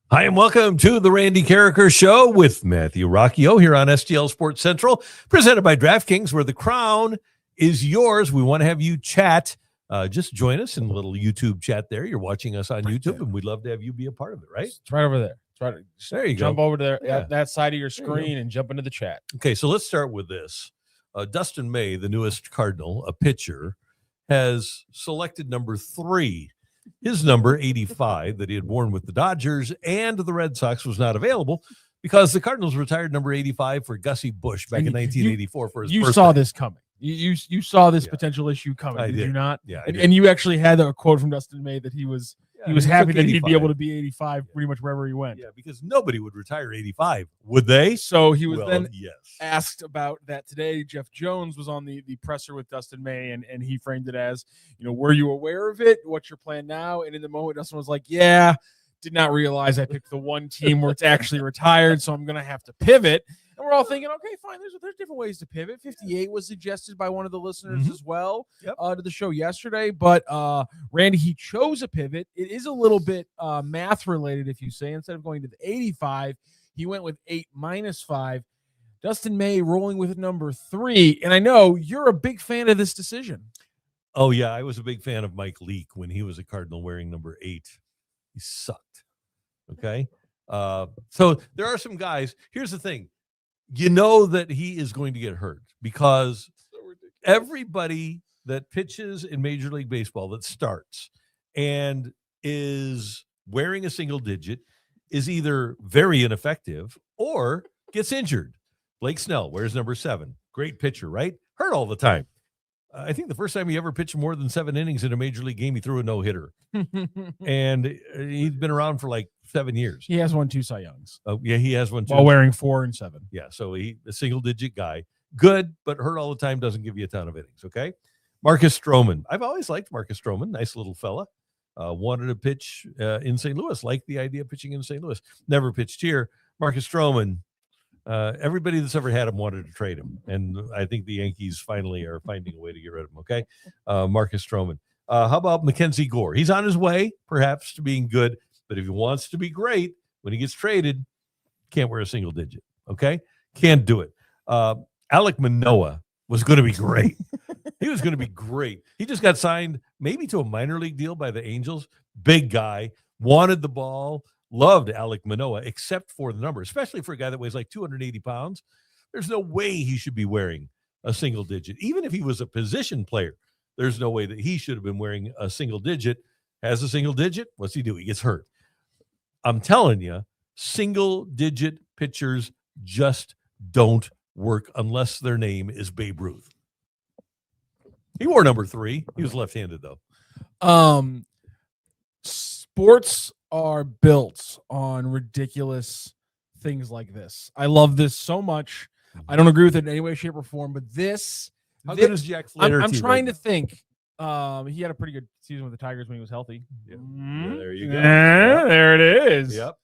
Hi, and welcome to the Randy Karraker Show with Matthew Rocchio here on STL Sports Central, presented by DraftKings, where the crown is yours. We want to have you chat. Just join us in a little YouTube chat there. You're watching us on YouTube, and we'd love to have you be a part of it, right? It's right over there. It's right. There you jump go. over there, Yeah. that side of your screen, and jump into the chat. Okay, so let's start with this. Dustin May, the newest Cardinal, a pitcher, has selected number 3. His number, 85, that he had worn with the Dodgers and the Red Sox, was not available because the Cardinals retired number 85 for Gussie Busch back in 1984 for his birthday. You saw this coming. You saw this potential issue coming. I did did. you not? Yeah, and you actually had a quote from Dustin May that he was happy that he'd be able to be 85 pretty much wherever he went. Yeah, because nobody would retire 85, would they? So he was yes. asked about that today. Jeff Jones was on the presser with Dustin May, and he framed it as, were you aware of it? What's your plan now? And in the moment, Dustin was like, yeah, did not realize I picked the one team where it's actually retired, so I'm going to have to pivot. And we're all thinking, okay, fine, there's different ways to pivot. 58 was suggested by one of the listeners as well to the show yesterday. But Randy, he chose a pivot. It is a little bit math related, if you say. Instead of going to the 85, he went with 8 minus 5. Dustin May rolling with number 3. And I know you're a big fan of this decision. Oh, yeah, I was a big fan of Mike Leake when he was a Cardinal wearing number 8. He sucked. Okay? So there are some guys. Here's the thing. You know that he is going to get hurt because everybody that pitches in Major League Baseball that starts and is wearing a single digit is either very ineffective or gets injured. Blake Snell wears number 7. Great pitcher, right? Hurt all the time. I think the first time he ever pitched more than 7 innings in a Major League game, he threw a no-hitter. And he's been around for like 7 years. He has won 2 Cy Youngs. Oh, yeah, he has one too. While wearing 4 and 7. Yeah, so he a single-digit guy. Good, but hurt all the time doesn't give you a ton of innings, okay? Marcus Stroman. I've always liked Marcus Stroman. Nice little fella. Wanted to pitch in St. Louis. Liked the idea of pitching in St. Louis. Never pitched here. Marcus Stroman, everybody that's ever had him wanted to trade him. And I think the Yankees finally are finding a way to get rid of him, okay? Marcus Stroman. How about Mackenzie Gore? He's on his way, perhaps, to being good. But if he wants to be great, when he gets traded, can't wear a single digit, okay? Can't do it. Alek Manoah was going to be great. He was going to be great. He just got signed maybe to a minor league deal by the Angels. Big guy, wanted the ball, loved Alek Manoah, except for the number, especially for a guy that weighs like 280 pounds. There's no way he should be wearing a single digit. Even if he was a position player, there's no way that he should have been wearing a single digit. Has a single digit, what's he do? He gets hurt. I'm telling you, single-digit pitchers just don't work unless their name is Babe Ruth. He wore number 3. He was left-handed, though. Sports are built on ridiculous things like this. I love this so much. I don't agree with it in any way, shape, or form, but this... How good is Jack Flaherty? I'm trying to think. He had a pretty good season with the Tigers when he was healthy. Yeah, there you go. There it is. Yep.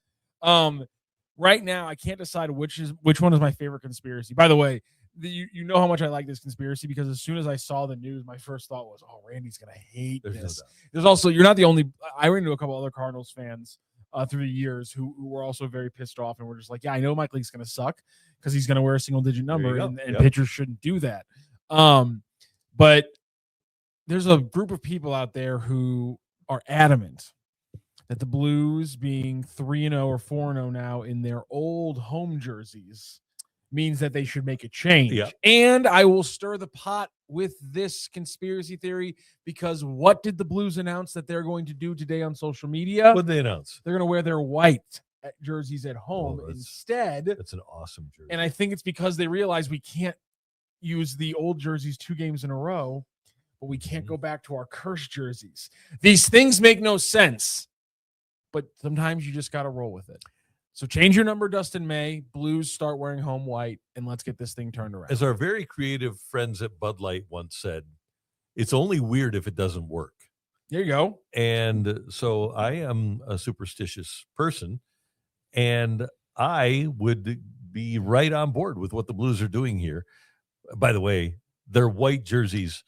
Right now, I can't decide which one is my favorite conspiracy. By the way, you know how much I like this conspiracy because as soon as I saw the news, my first thought was, "Oh, Randy's gonna hate this." There's also you're not the only. I ran into a couple other Cardinals fans through the years who were also very pissed off and were just like, "Yeah, I know Mike Leake's gonna suck because he's gonna wear a single digit number and pitchers shouldn't do that." But there's a group of people out there who are adamant that the Blues being 3-0 or 4-0 now in their old home jerseys means that they should make a change. Yeah. And I will stir the pot with this conspiracy theory because what did the Blues announce that they're going to do today on social media? What did they announce? They're going to wear their white jerseys at home instead. That's an awesome jersey. And I think it's because they realize we can't use the old jerseys 2 games in a row, but we can't go back to our cursed jerseys. These things make no sense, but sometimes you just got to roll with it. So change your number, Dustin May. Blues start wearing home white, and let's get this thing turned around. As our very creative friends at Bud Light once said, it's only weird if it doesn't work. There you go. And so I am a superstitious person, and I would be right on board with what the Blues are doing here. By the way, their white jerseys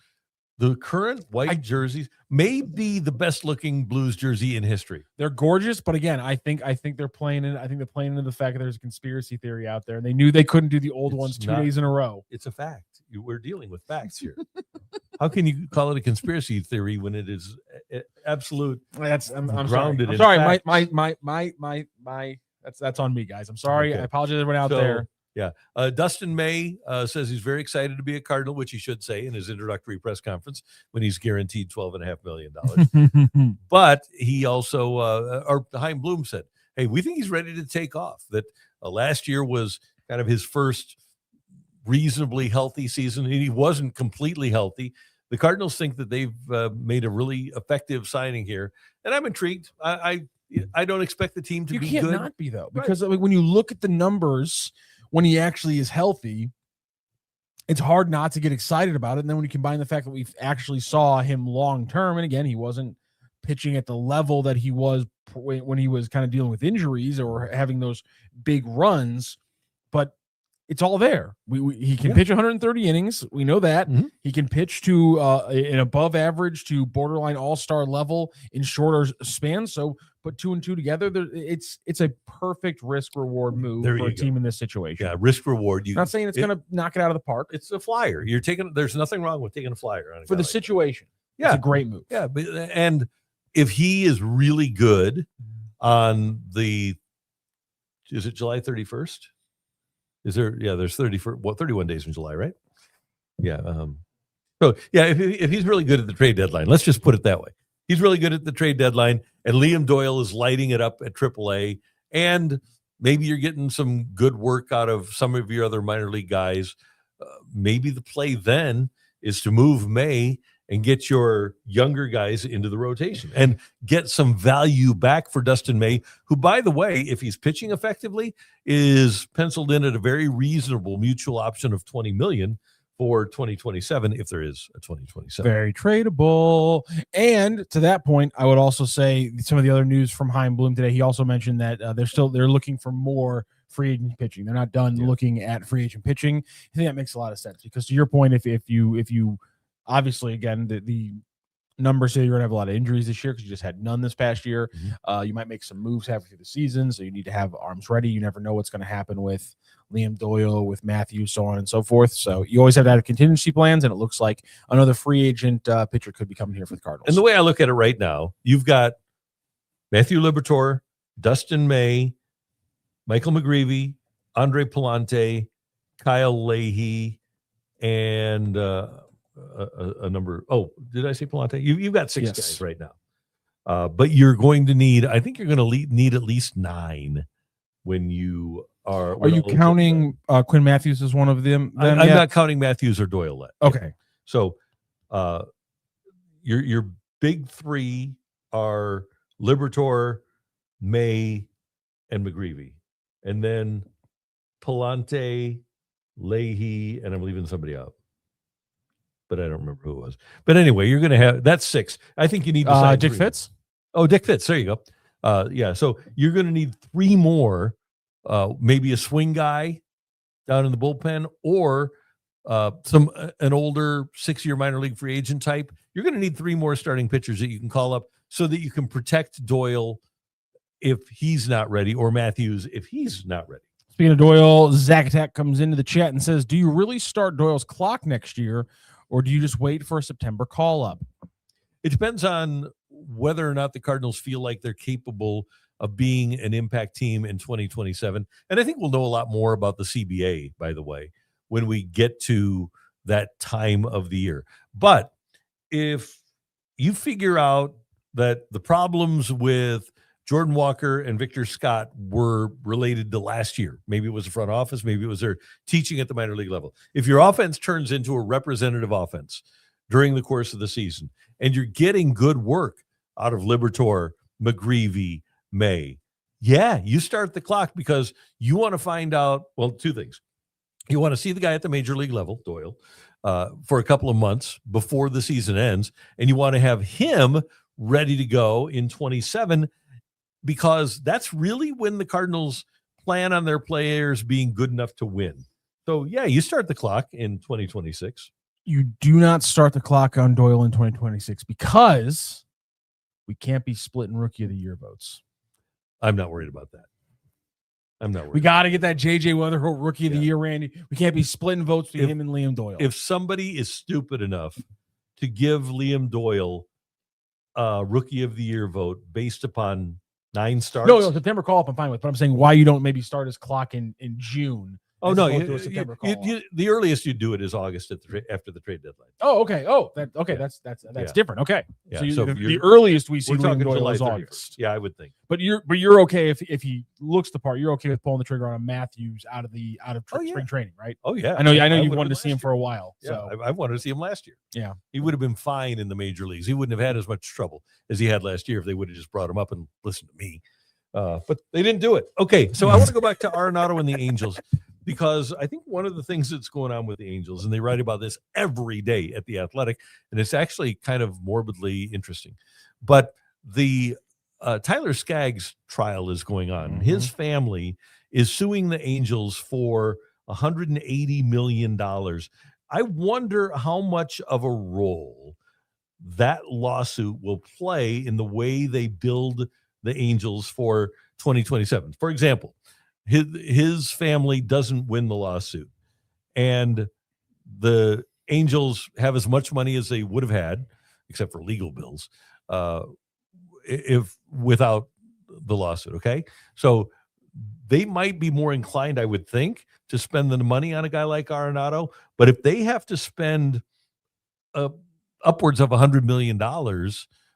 The current white jerseys may be the best looking Blues jersey in history. They're gorgeous, but again, I think they're playing in. I think they're playing into the fact that there's a conspiracy theory out there, and they knew they couldn't do the old ones 2 days in a row. It's a fact. We're dealing with facts here. How can you call it a conspiracy theory when it is absolute? I'm grounded. Sorry. I'm sorry. My. That's on me, guys. I'm sorry. Okay. I apologize, everyone out there. Yeah. Dustin May says he's very excited to be a Cardinal, which he should say in his introductory press conference when he's guaranteed $12.5 million. But he also, or Chaim Bloom said, hey, we think he's ready to take off. That last year was kind of his first reasonably healthy season, and he wasn't completely healthy. The Cardinals think that they've made a really effective signing here, and I'm intrigued. I don't expect the team to be good. You can't not be, though, because when you look at the numbers – when he actually is healthy, it's hard not to get excited about it. And then when you combine the fact that we actually saw him long term, and again, he wasn't pitching at the level that he was when he was kind of dealing with injuries or having those big runs, but it's all there. He can pitch 130 innings. We know that. Mm-hmm. He can pitch to an above average to borderline all-star level in shorter spans. So put 2 and 2 together, it's a perfect risk-reward move for a team in this situation. Yeah, risk-reward. Not saying it's going to knock it out of the park. It's a flyer. There's nothing wrong with taking a flyer on for the situation. Yeah, it's a great move. Yeah, and if he is really good on is it July 31st? There's 31 days in July, right? Yeah. If he's really good at the trade deadline, let's just put it that way. He's really good at the trade deadline, and Liam Doyle is lighting it up at AAA, and maybe you're getting some good work out of some of your other minor league guys. Maybe the play then is to move May and get your younger guys into the rotation and get some value back for Dustin May, who, by the way, if he's pitching effectively, is penciled in at a very reasonable mutual option of $20 million for 2027, if there is a 2027. Very tradable. And to that point, I would also say some of the other news from Chaim Bloom today. He also mentioned that they're looking for more free agent pitching. They're not done looking at free agent pitching. I think that makes a lot of sense because, to your point, if you obviously, again, the numbers say you're going to have a lot of injuries this year because you just had none this past year. Mm-hmm. You might make some moves halfway through the season, so you need to have arms ready. You never know what's going to happen with Liam Doyle, with Matthews, so on and so forth. So you always have to have contingency plans, and it looks like another free agent pitcher could be coming here for the Cardinals. And the way I look at it right now, you've got Matthew Liberatore, Dustin May, Michael McGreevy, Andre Palante, Kyle Leahy, and a number. Oh, did I say Palante? You've got 6 guys right now. But you're going to need, I think you're going to need at least 9 when you are. Are you counting Quinn Matthews as one of them? I'm not counting Matthews or Doyle yet. Okay. So your big 3 are Liberatore, May, and McGreevy. And then Palante, Leahy, and I'm leaving somebody out. But I don't remember who it was. But anyway, you're going to have, that's 6. I think you need to Dick Fitz. Oh, Dick Fitz. There you go. So you're going to need 3 more, maybe a swing guy down in the bullpen or an older 6-year minor league free agent type. You're going to need 3 more starting pitchers that you can call up so that you can protect Doyle if he's not ready, or Matthews if he's not ready. Speaking of Doyle, Zach Attack comes into the chat and says, do you really start Doyle's clock next year, or do you just wait for a September call-up? It depends on whether or not the Cardinals feel like they're capable of being an impact team in 2027. And I think we'll know a lot more about the CBA, by the way, when we get to that time of the year. But if you figure out that the problems with Jordan Walker and Victor Scott were related to last year, maybe it was the front office, maybe it was their teaching at the minor league level. If your offense turns into a representative offense during the course of the season, and you're getting good work out of Liberatore, McGreevy, May, you start the clock because you want to find out, 2 things. You want to see the guy at the major league level, Doyle, for a couple of months before the season ends, and you want to have him ready to go in 27, because that's really when the Cardinals plan on their players being good enough to win. So, you start the clock in 2026. You do not start the clock on Doyle in 2026 because we can't be splitting Rookie of the Year votes. I'm not worried about that. I'm not worried. We got to get that J.J. Weatherholt Rookie of the Year, Randy. We can't be splitting votes between him and Liam Doyle. If somebody is stupid enough to give Liam Doyle a Rookie of the Year vote based upon 9 starts. No, September call-up I'm fine with, but I'm saying why you don't maybe start his clock in June. Oh, no. The earliest you do it is August after the trade deadline. Oh, okay. That's different. Okay. Yeah. So the earliest we see Liam Doyle is August. Yeah, I would think. But you're okay if he looks the part. You're okay with pulling the trigger on Matthews out of spring training, right? Oh yeah. I know you wanted to see him for a while. Yeah, so I wanted to see him last year. Yeah. He would have been fine in the major leagues. He wouldn't have had as much trouble as he had last year if they would have just brought him up and listened to me. But they didn't do it. Okay, so I want to go back to Arenado and the Angels, because I think one of the things that's going on with the Angels, and they write about this every day at The Athletic, and it's actually kind of morbidly interesting, but the Tyler Skagg's trial is going on. Mm-hmm. His family is suing the Angels for $180 million. I wonder how much of a role that lawsuit will play in the way they build the Angels for 2027. For example, his family doesn't win the lawsuit, and the Angels have as much money as they would have had, except for legal bills, if without the lawsuit. Okay, so they might be more inclined, I would think, to spend the money on a guy like Arenado. But if they have to spend upwards of $100 million,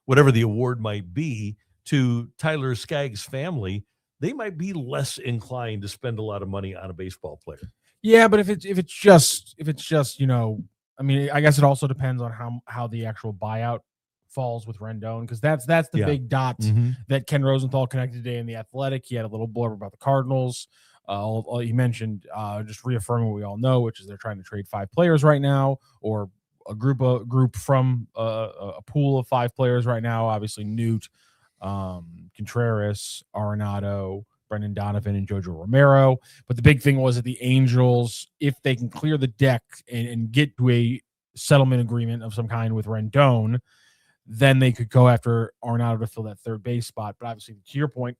whatever the award might be, to Tyler Skagg's family, they might be less inclined to spend a lot of money on a baseball player. Yeah, but if it's just I mean, I guess it also depends on how the actual buyout falls with Rendon, because that's the big dot that Ken Rosenthal connected today in The Athletic. He had a little blurb about the Cardinals. He mentioned just reaffirming what we all know, which is they're trying to trade 5 players right now, or a group from a pool of 5 players right now. Obviously, Newt, Contreras, Arenado, Brendan Donovan, and Jojo Romero. But the big thing was that the Angels, if they can clear the deck and get to a settlement agreement of some kind with Rendon, then they could go after Arenado to fill that third base spot. But obviously, to your point,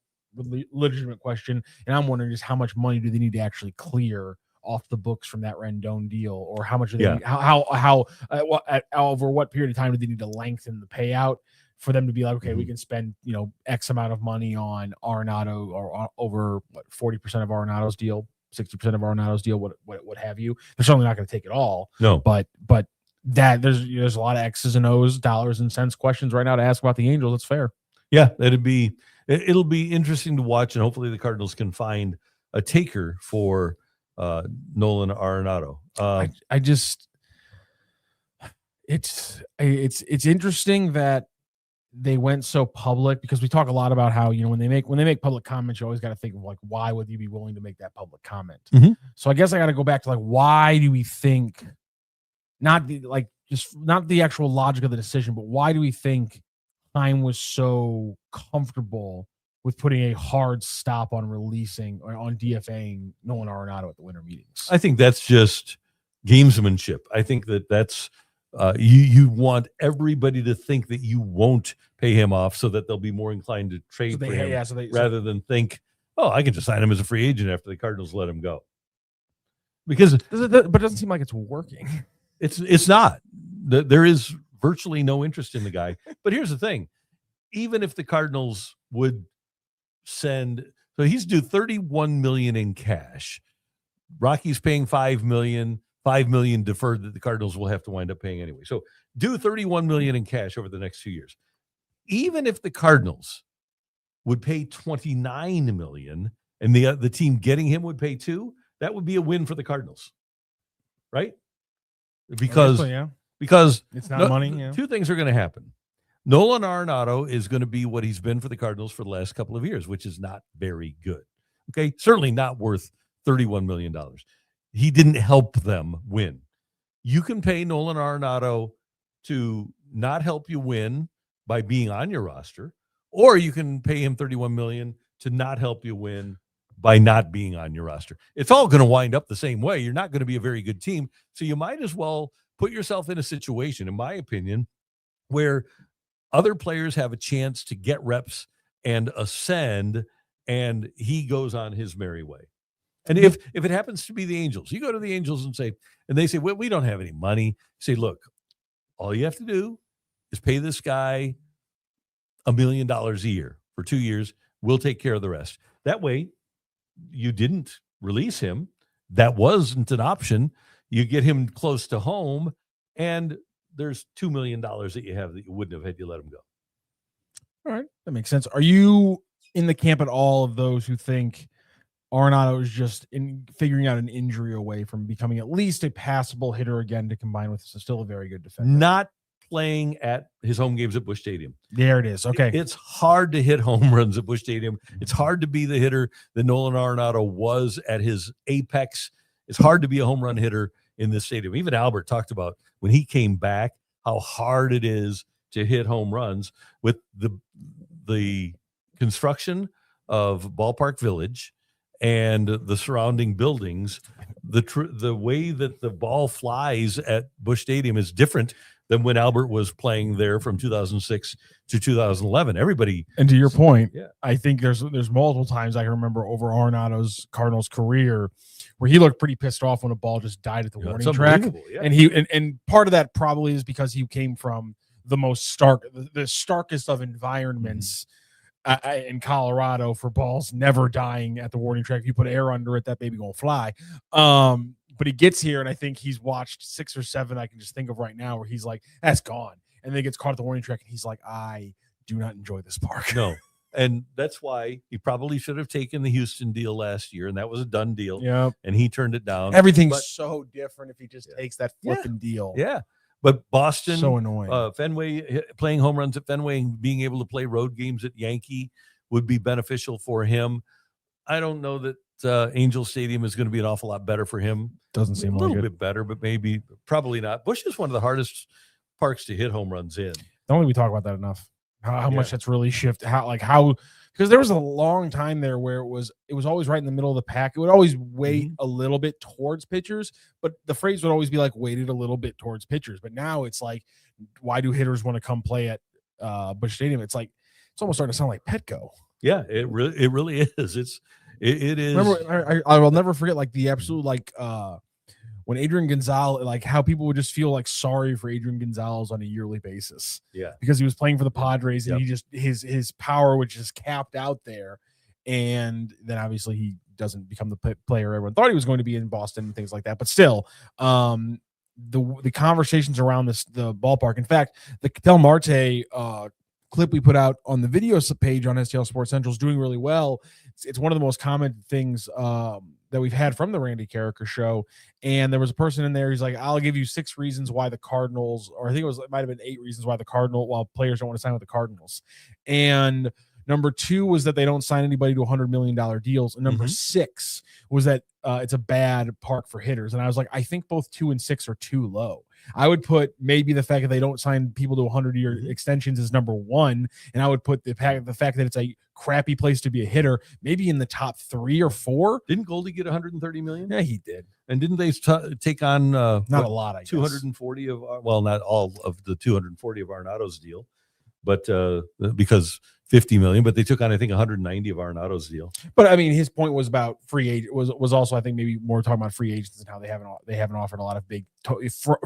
legitimate question, and I'm wondering just how much money do they need to actually clear off the books from that Rendon deal, or how much do they need, how over what period of time do they need to lengthen the payout for them to be like, okay, we can spend, X amount of money on Arenado, or over 40% of Arenado's deal, 60% of Arenado's deal, what have you. They're certainly not going to take it all. No, but that there's a lot of X's and O's, dollars and cents questions right now to ask about the Angels. It's fair. Yeah, it'll be interesting to watch, and hopefully the Cardinals can find a taker for Nolan Arenado. It's interesting that they went so public, because we talk a lot about how, when they make public comments, you always got to think of like, why would you be willing to make that public comment? Mm-hmm. So I guess I got to go back to like, why do we think, not the actual logic of the decision, but why do we think Time was so comfortable with putting a hard stop on releasing or on DFAing Nolan Arenado at the winter meetings? I think that's just gamesmanship. I think that's you want everybody to think that you won't pay him off, so that they'll be more inclined to trade for him, rather than think, I can just sign him as a free agent after the Cardinals let him go. Because but it doesn't seem like it's working. It's not. There is virtually no interest in the guy. But here's the thing: even if the Cardinals would send, so he's due $31 million in cash. Rocky's paying $5 million. $5 million deferred that the Cardinals will have to wind up paying anyway. So due $31 million in cash over the next 2 years. Even if the Cardinals would pay $29 million and the team getting him would pay $2 million, that would be a win for the Cardinals, right? Because it's not money. Yeah. 2 things are going to happen. Nolan Arenado is going to be what he's been for the Cardinals for the last couple of years, which is not very good. Okay, certainly not worth $31 million. He didn't help them win. You can pay Nolan Arenado to not help you win by being on your roster, or you can pay him $31 million to not help you win by not being on your roster. It's all going to wind up the same way. You're not going to be a very good team, so you might as well put yourself in a situation, in my opinion, where other players have a chance to get reps and ascend, and he goes on his merry way. And if it happens to be the Angels, you go to the Angels and they say, well, we don't have any money. You say, look, all you have to do is pay this guy $1 million a year for 2 years. We'll take care of the rest. That way, you didn't release him. That wasn't an option. You get him close to home, and there's $2 million that you have that you wouldn't have had you let him go. All right, that makes sense. Are you in the camp at all of those who think Arenado is just figuring out an injury away from becoming at least a passable hitter again to combine with still a very good defender? Not playing at his home games at Busch Stadium. There it is. Okay. It's hard to hit home runs at Busch Stadium. It's hard to be the hitter that Nolan Arenado was at his apex. It's hard to be a home run hitter in this stadium. Even Albert talked about when he came back, how hard it is to hit home runs with the construction of Ballpark Village and the surrounding buildings. The way that the ball flies at Busch Stadium is different than when Albert was playing there from 2006 to 2011. Everybody. And to your point, yeah. I think there's multiple times I can remember over Arenado's Cardinals career where he looked pretty pissed off when a ball just died at the warning track. Yeah. And part of that probably is because he came from the starkest of environments in Colorado for balls never dying at the warning track. If you put air under it, that baby gonna fly. But he gets here, and I think he's watched 6 or 7 I can just think of right now where he's like, that's gone. And then he gets caught at the warning track, and he's like, I do not enjoy this park. No. And that's why he probably should have taken the Houston deal last year, and that was a done deal. Yeah. And he turned it down. Everything's so different if he just takes that flipping deal. Yeah. But Boston, so annoying. Fenway, playing home runs at Fenway and being able to play road games at Yankee would be beneficial for him. I don't know that Angel Stadium is going to be an awful lot better for him. Doesn't seem like a little bit better, but probably not. Busch is one of the hardest parks to hit home runs in. Don't think we talk about that enough. How much that's really shifted. Because there was a long time there where it was always right in the middle of the pack. It would always weight a little bit towards pitchers, but the phrase would always be like weighted a little bit towards pitchers. But now it's like, why do hitters want to come play at Busch Stadium? It's like it's almost starting to sound like Petco. Yeah, it really is. It is. Remember, I will never forget like the absolute when Adrian Gonzalez, like how people would just feel like sorry for Adrian Gonzalez on a yearly basis. Yeah. Because he was playing for the Padres and he just his power was just capped out there. And then obviously he doesn't become the player everyone thought he was going to be in Boston and things like that. But still, the conversations around the ballpark. In fact, the Del Marte clip we put out on the video page on STL Sports Central is doing really well. It's one of the most common things that we've had from the Randy Karraker show. And there was a person in there. He's like, I'll give you 6 reasons why the Cardinals, or I think it might have been 8 reasons why players don't want to sign with the Cardinals. And number 2 was that they don't sign anybody to $100 million deals. And number 6 was that it's a bad park for hitters. And I was like, I think both 2 and 6 are too low. I would put maybe the fact that they don't sign people to 100-year extensions is number 1. And I would put the fact that it's a crappy place to be a hitter maybe in the top 3 or 4. Didn't Goldie get $130 million? Yeah, he did. And didn't they take on not a lot? I guess 240 of not all of the 240 of Arenado's deal, but because 50 million, but they took on I think 190 of Arenado's deal. But I mean, his point was about free agent was also I think maybe more talking about free agents and how they haven't offered a lot of big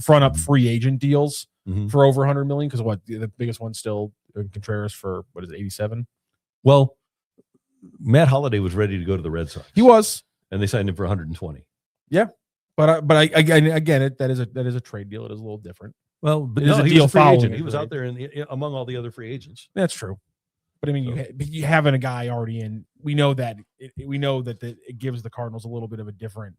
front up free agent deals for over 100 million, because the biggest one's still Contreras for what is it 87. Well, Matt Holliday was ready to go to the Red Sox. He was, and they signed him for 120. Yeah, but again, that is a trade deal. It is a little different. Well, but he was a free agent. He was out there among all the other free agents. That's true. But I mean, you having a guy already in, we know that it gives the Cardinals a little bit of a different,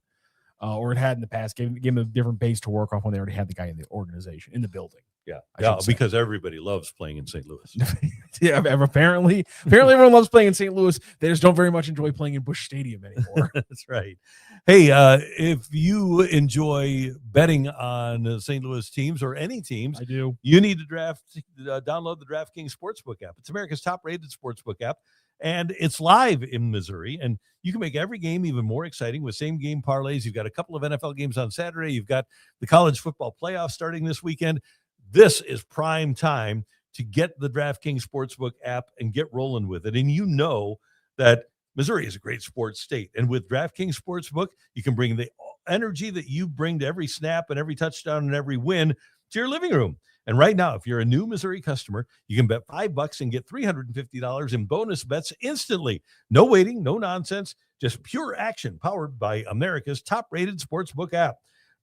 or it had in the past, gave them a different base to work off when they already had the guy in the organization, in the building. Yeah, because everybody loves playing in St. Louis. Yeah, apparently everyone loves playing in St. Louis. They just don't very much enjoy playing in Busch Stadium anymore. That's right. Hey, if you enjoy betting on St. Louis teams or any teams, I do. You need to download the DraftKings Sportsbook app. It's America's top-rated sportsbook app. and it's live in Missouri. And you can make every game even more exciting with same-game parlays. You've got a couple of NFL games on Saturday. You've got the college football playoffs starting this weekend. This is prime time to get the DraftKings Sportsbook app and get rolling with it. And you know that Missouri is a great sports state. And with DraftKings Sportsbook, you can bring the energy that you bring to every snap and every touchdown and every win to your living room. And right now, if you're a new Missouri customer, you can bet $5 and get $350 in bonus bets instantly. No waiting, no nonsense, just pure action powered by America's top-rated sportsbook app.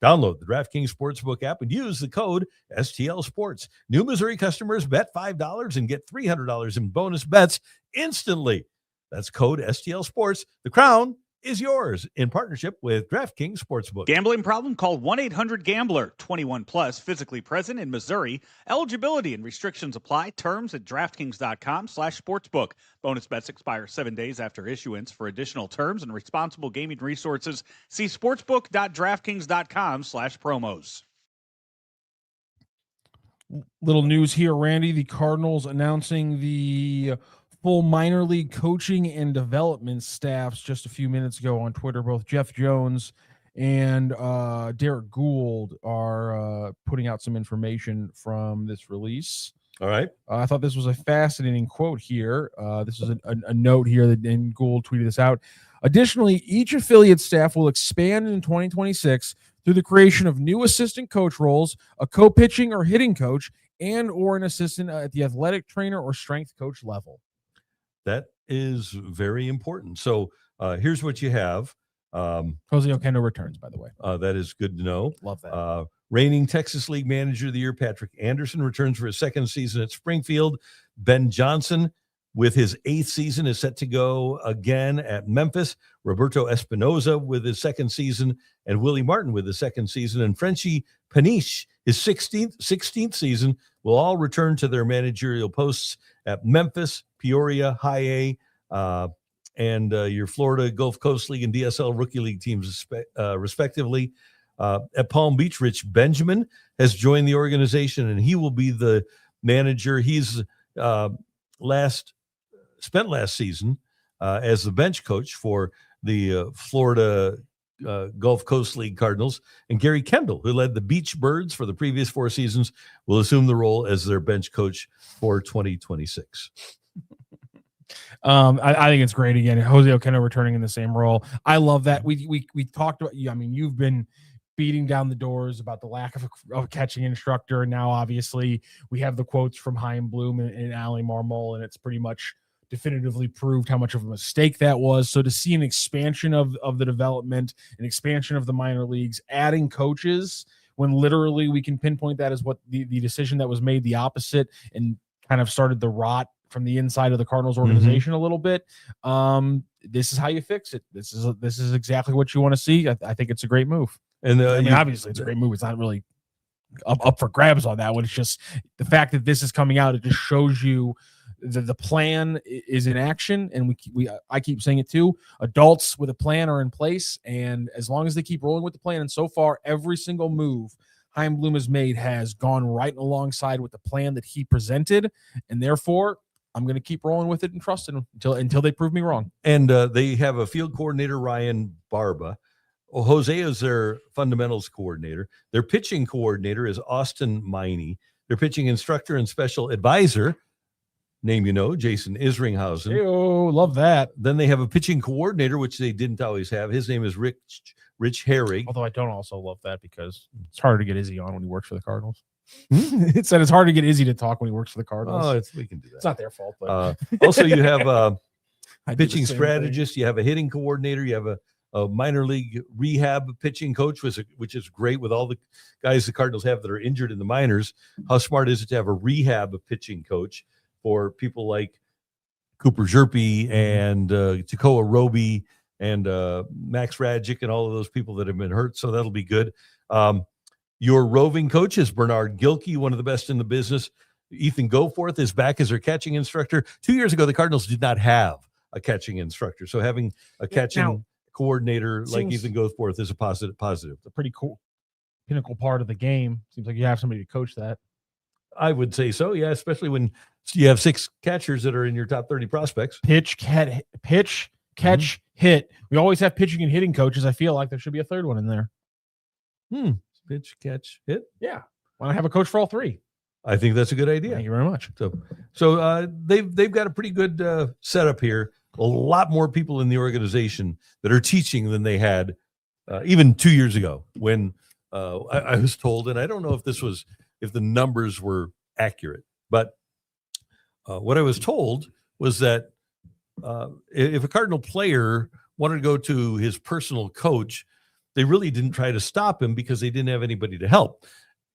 Download the DraftKings Sportsbook app and use the code STL Sports. New Missouri customers bet $5 and get $300 in bonus bets instantly. That's code STL Sports. The crown is yours in partnership with DraftKings Sportsbook. Gambling problem? Call 1-800-GAMBLER. 21 plus, physically present in Missouri. Eligibility and restrictions apply. Terms at DraftKings.com/sportsbook. Bonus bets expire 7 days after issuance. For additional terms and responsible gaming resources, see sportsbook.draftkings.com/promos. Little news here, Randy. The Cardinals announcing the full minor league coaching and development staffs just a few minutes ago on Twitter. Both Jeff Jones and Derek Gould are putting out some information from this release. All right. I thought this was a fascinating quote here. This is a note here that and Gould tweeted this out. Additionally, each affiliate staff will expand in 2026 through the creation of new assistant coach roles, a co-pitching or hitting coach, and or an assistant at the athletic trainer or strength coach level. That is very important. So here's what you have. Jose Oquendo returns, by the way. That is good to know. Love that. Reigning Texas League Manager of the Year, Patrick Anderson, returns for his second season at Springfield. Ben Johnson, with his 8th season, is set to go again at Memphis. Roberto Espinoza with his 2nd season, and Willie Martin with his 2nd season. And Frenchie Paniche, his 16th season, will all return to their managerial posts at Memphis, Peoria, High A, and your Florida Gulf Coast League and DSL Rookie League teams, respectively. At Palm Beach, Rich Benjamin has joined the organization, and he will be the manager. He's spent last season as the bench coach for the Florida Gulf Coast League Cardinals. And Gary Kendall, who led the Beach Birds for the previous 4 seasons, will assume the role as their bench coach for 2026. I think it's great again. Jose Oquendo returning in the same role. I love that. We talked about you. I mean, you've been beating down the doors about the lack of a catching instructor. And now, obviously, we have the quotes from Chaim Bloom and Ali Marmol, and it's pretty much definitively proved how much of a mistake that was. So to see an expansion of the development, an expansion of the minor leagues, adding coaches when literally we can pinpoint that as what the decision that was made the opposite and kind of started the rot from the inside of the Cardinals organization a little bit. This is how you fix it. This is exactly what you want to see. I think it's a great move. And I mean, obviously it's a great move. It's not really up for grabs on that one. It's just the fact that this is coming out. It just shows you the plan is in action. And I keep saying it too. Adults with a plan are in place. And as long as they keep rolling with the plan, and so far every single move Chaim Bloom has made has gone right alongside with the plan that he presented. And therefore, I'm going to keep rolling with it and trusting them until they prove me wrong. And they have a field coordinator, Ryan Barba. Jose is their fundamentals coordinator. Their pitching coordinator is Austin Miney. Their pitching instructor and special advisor, name you know, Jason Isringhausen. Oh, love that. Then they have a pitching coordinator, which they didn't always have. His name is Rich Herrig. Although I don't also love that because it's harder to get Izzy on when he works for the Cardinals. It said it's hard to get Izzy to talk when he works for the Cardinals. Oh, we can do that. It's not their fault. But also, you have a pitching strategist. You have a hitting coordinator. You have a minor league rehab pitching coach, which is great with all the guys the Cardinals have that are injured in the minors. How smart is it to have a rehab pitching coach for people like Cooper Zerpe and Tekoa Roby and Max Radjic and all of those people that have been hurt? So that'll be good. Your roving coach is Bernard Gilkey, one of the best in the business. Ethan Goforth is back as their catching instructor. 2 years ago, the Cardinals did not have a catching instructor. So having a catching coordinator like Ethan Goforth is a positive. It's a pretty cool pinnacle part of the game. Seems like you have somebody to coach that. I would say so, yeah, especially when you have 6 catchers that are in your top 30 prospects. Pitch, catch, hit. We always have pitching and hitting coaches. I feel like there should be a third one in there. Pitch, catch, hit. Yeah. Why not have a coach for all 3? I think that's a good idea. Thank you very much. So they've got a pretty good setup here. A lot more people in the organization that are teaching than they had even 2 years ago when I was told, and I don't know if the numbers were accurate, but what I was told was that if a Cardinal player wanted to go to his personal coach, they really didn't try to stop him because they didn't have anybody to help.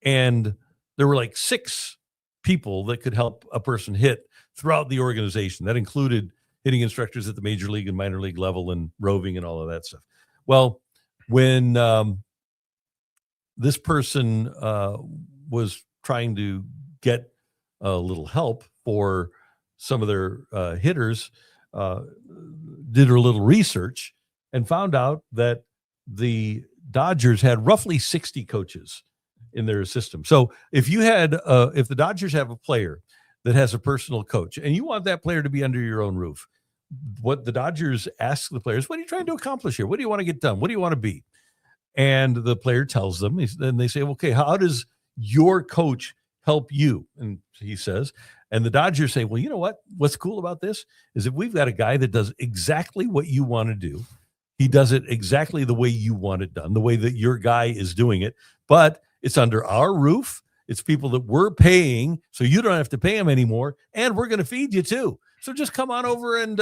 And there were like 6 people that could help a person hit throughout the organization. That included hitting instructors at the major league and minor league level and roving and all of that stuff. Well, when this person was trying to get a little help for some of their hitters, did a little research and found out that the Dodgers had roughly 60 coaches in their system. So if the Dodgers have a player that has a personal coach and you want that player to be under your own roof, what the Dodgers ask the players, what are you trying to accomplish here? What do you want to get done? What do you want to be? And the player tells them, then they say, okay, how does your coach help you? And he says, and the Dodgers say, well, you know what? What's cool about this is if we've got a guy that does exactly what you want to do, he does it exactly the way you want it done, the way that your guy is doing it, but it's under our roof. It's people that we're paying, so you don't have to pay them anymore, and we're going to feed you too. So just come on over and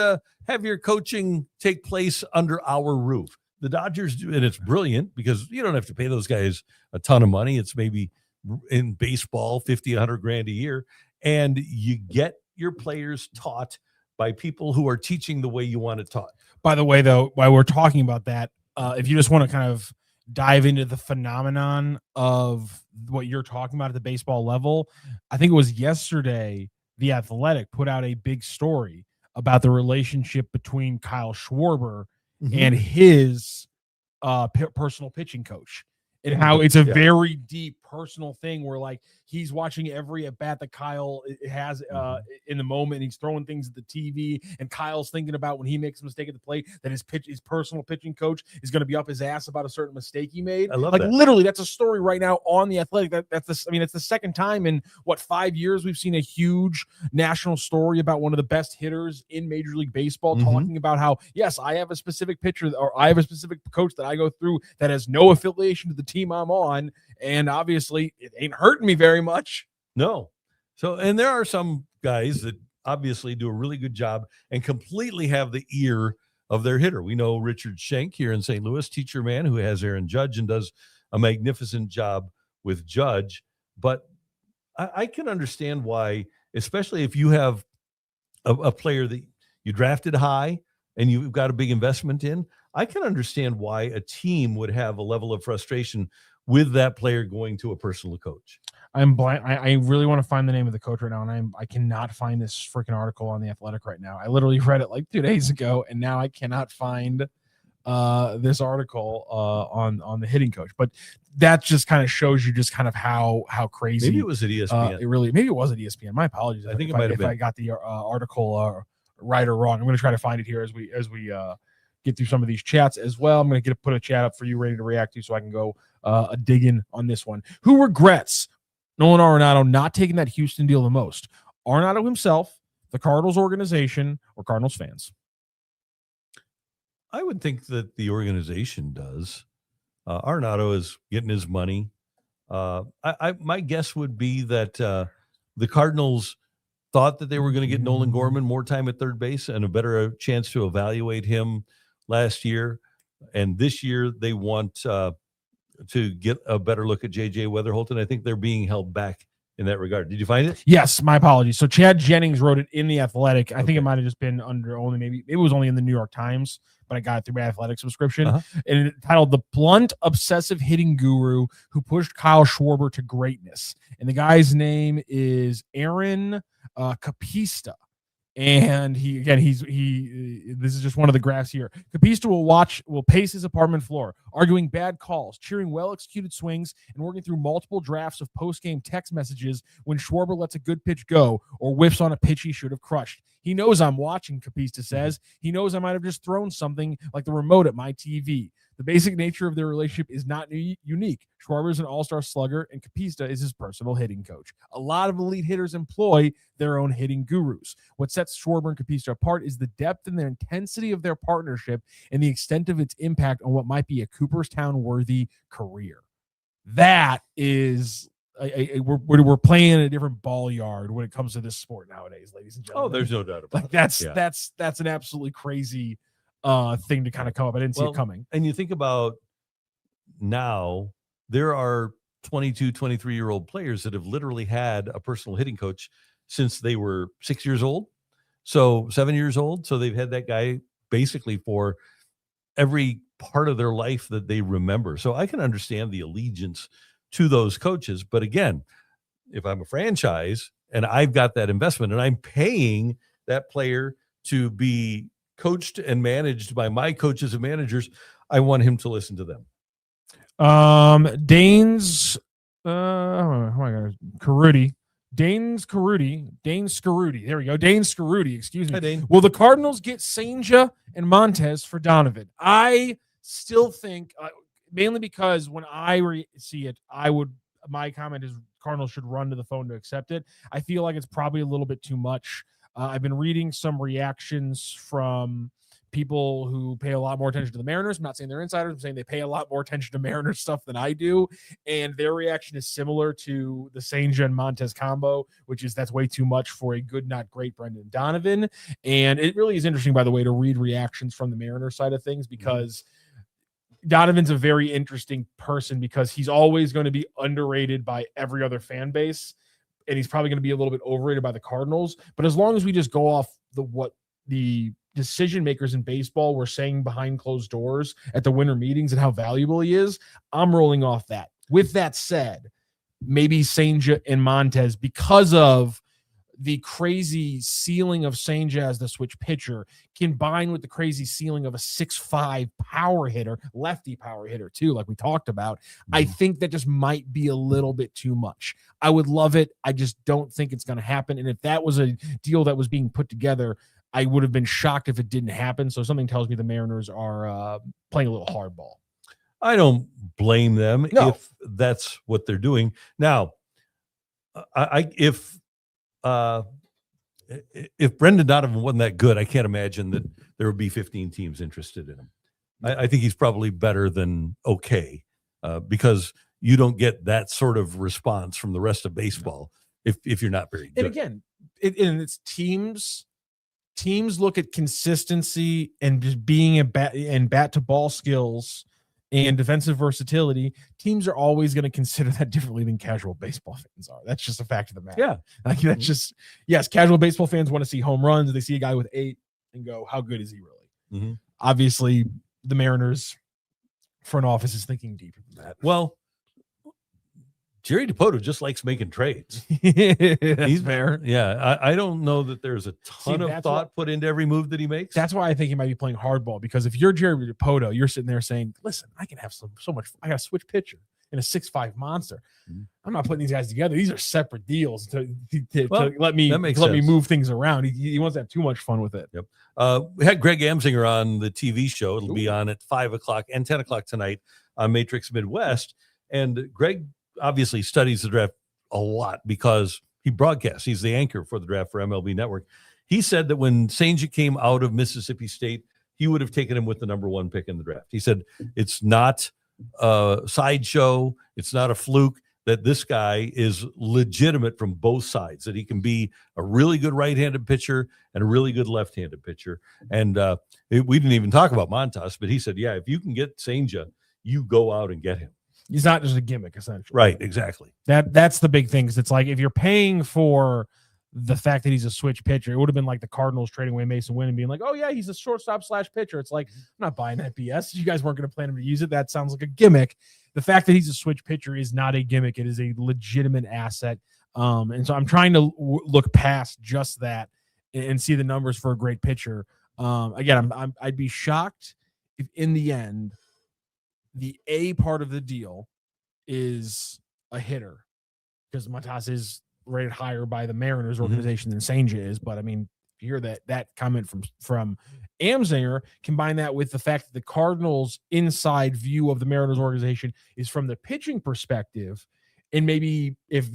have your coaching take place under our roof. The Dodgers do, and it's brilliant because you don't have to pay those guys a ton of money. It's maybe in baseball, 50, 100 grand a year. And you get your players taught by people who are teaching the way you want it taught. By the way, though, while we're talking about that, if you just want to kind of dive into the phenomenon of what you're talking about at the baseball level, I think it was yesterday, The Athletic put out a big story about the relationship between Kyle Schwarber and his personal pitching coach, and how it's a very deep personal thing where like he's watching every at bat that Kyle has in the moment. And he's throwing things at the TV, and Kyle's thinking about when he makes a mistake at the plate that his personal pitching coach is going to be up his ass about a certain mistake he made. I love like that. Literally, that's a story right now on The Athletic. It's the second time in 5 years we've seen a huge national story about one of the best hitters in Major League Baseball talking about how, yes, I have a specific pitcher or I have a specific coach that I go through that has no affiliation to the team I'm on, and obviously it ain't hurting me very much. No. So, and there are some guys that obviously do a really good job and completely have the ear of their hitter. We know Richard Schenk here in St. Louis, teacher man who has Aaron Judge and does a magnificent job with Judge. But I can understand why, especially if you have a player that you drafted high and you've got a big investment in, I can understand why a team would have a level of frustration with that player going to a personal coach. I'm blind. I really want to find the name of the coach right now, and I cannot find this freaking article on The Athletic right now. I literally read it like 2 days ago, and now I cannot find this article on the hitting coach. But that just kind of shows you just kind of how crazy. Maybe it was at ESPN. Maybe it was at ESPN. My apologies. I think it might have been. If I got the article right or wrong. I'm going to try to find it here as we get through some of these chats as well. I'm going to put a chat up for you ready to react to, so I can go dig in on this one. Who regrets Nolan Arenado not taking that Houston deal the most? Arenado himself, the Cardinals organization, or Cardinals fans? I would think that the organization does. Arenado is getting his money. My guess would be that the Cardinals thought that they were going to get Nolan Gorman more time at third base and a better chance to evaluate him last year. And this year they want to get a better look at J.J. Weatherholton. I think they're being held back in that regard. Did you find it? Yes, my apologies. So Chad Jennings wrote it in The Athletic. I think it might have just been under only maybe it was only in the New York Times, but I got it through my Athletic subscription. And it titled "The Blunt Obsessive Hitting Guru Who Pushed Kyle Schwarber to Greatness." And the guy's name is Aaron Capista. And this is just one of the graphs here. Capista will pace his apartment floor, arguing bad calls, cheering well-executed swings, and working through multiple drafts of post-game text messages when Schwarber lets a good pitch go or whiffs on a pitch he should have crushed. He knows I'm watching, Capista says. He knows I might have just thrown something like the remote at my TV. The basic nature of their relationship is not unique. Schwarber is an all-star slugger, and Capista is his personal hitting coach. A lot of elite hitters employ their own hitting gurus. What sets Schwarber and Capista apart is the depth and the intensity of their partnership and the extent of its impact on what might be a Cooperstown-worthy career. That is... we're playing in a different ball yard when it comes to this sport nowadays, ladies and gentlemen. Oh, there's no doubt about it. That's an absolutely crazy thing to kind of come up. I didn't see it coming. And you think about now, there are 22, 23-year-old players that have literally had a personal hitting coach since they were 6 years old. So 7 years old. So they've had that guy basically for every part of their life that they remember. So I can understand the allegiance to those coaches. But again, if I'm a franchise and I've got that investment and I'm paying that player to be coached and managed by my coaches and managers, I want him to listen to them. Danes Cerruti. There we go. Dane Cerruti, excuse me. Hi, Dane. Will the Cardinals get Senja and Montez for Donovan? I still think, mainly because when I see it, my comment is Cardinals should run to the phone to accept it. I feel like it's probably a little bit too much. I've been reading some reactions from people who pay a lot more attention to the Mariners. I'm not saying they're insiders. I'm saying they pay a lot more attention to Mariners stuff than I do. And their reaction is similar to the Senja and Montez combo, which is that's way too much for a good, not great Brendan Donovan. And it really is interesting, by the way, to read reactions from the Mariners side of things, because Donovan's a very interesting person because he's always going to be underrated by every other fan base. And he's probably going to be a little bit overrated by the Cardinals. But as long as we just go off what the decision makers in baseball were saying behind closed doors at the winter meetings and how valuable he is, I'm rolling off that. With that said, maybe Senja and Montez, because of the crazy ceiling of Senja as the switch pitcher, combined with the crazy ceiling of a 6'5" power hitter, lefty power hitter too, like we talked about, I think that just might be a little bit too much. I would love it. I just don't think it's going to happen. And if that was a deal that was being put together, I would have been shocked if it didn't happen. So something tells me the Mariners are playing a little hardball. I don't blame them if that's what they're doing. Now, if Brendan Donovan wasn't that good, I can't imagine that there would be 15 teams interested in him. I think he's probably better than okay, because you don't get that sort of response from the rest of baseball if you're not very good. And again, it's teams look at consistency and just being bat to ball skills and defensive versatility. Teams are always going to consider that differently than casual baseball fans are. That's just a fact of the matter. Yeah. Like that's just, yes, casual baseball fans want to see home runs. They see a guy with 8 and go, how good is he really? Mm-hmm. Obviously, the Mariners front office is thinking deeper than that. Well, Jerry DiPoto just likes making trades. He's fair. Yeah. I don't know that there's a ton of thought put into every move that he makes. That's why I think he might be playing hardball, because if you're Jerry DiPoto, you're sitting there saying, listen, I can have so much. I got a switch pitcher and a 6'5" monster. I'm not putting these guys together. These are separate deals to let me move things around. He wants to have too much fun with it. Yep. We had Greg Amsinger on the TV show. It'll be on at 5:00 and 10:00 tonight on Matrix Midwest. And Greg obviously studies the draft a lot because he broadcasts. He's the anchor for the draft for MLB Network. He said that when Senja came out of Mississippi State, he would have taken him with the number 1 pick in the draft. He said it's not a sideshow. It's not a fluke, that this guy is legitimate from both sides, that he can be a really good right-handed pitcher and a really good left-handed pitcher. And we didn't even talk about Montas, but he said, yeah, if you can get Senja, you go out and get him. He's not just a gimmick, essentially. Right, exactly. That's the big thing. Because it's like if you're paying for the fact that he's a switch pitcher, it would have been like the Cardinals trading away Mason Wynn and being like, oh, yeah, he's a shortstop / pitcher. It's like, I'm not buying that BS. You guys weren't going to plan him to use it. That sounds like a gimmick. The fact that he's a switch pitcher is not a gimmick. It is a legitimate asset. And so I'm trying to look past just that and see the numbers for a great pitcher. Again, I'd be shocked if in the end the A part of the deal is a hitter, because Montas is rated higher by the Mariners organization than Senga is. But I mean, if you hear that comment from Amzinger, combine that with the fact that the Cardinals' inside view of the Mariners organization is from the pitching perspective, and maybe if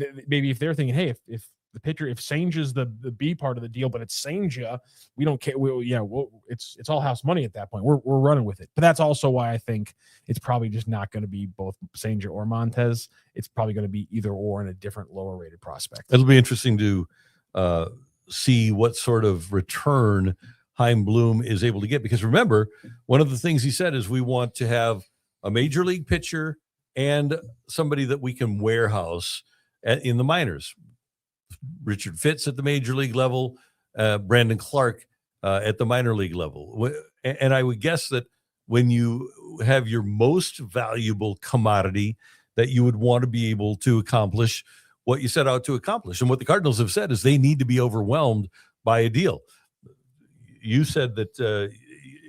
they're thinking, hey, if the pitcher, if Senga's the B part of the deal, but it's Senga, we don't care. It's all house money at that point. We're running with it. But that's also why I think it's probably just not going to be both Senga or Montes. It's probably going to be either or in a different lower rated prospect. It'll be interesting to see what sort of return Chaim Bloom is able to get, because remember, one of the things he said is we want to have a major league pitcher and somebody that we can warehouse in the minors. Richard Fitz at the major league level, Brandon Clark at the minor league level. And I would guess that when you have your most valuable commodity, that you would want to be able to accomplish what you set out to accomplish. And what the Cardinals have said is they need to be overwhelmed by a deal. You said that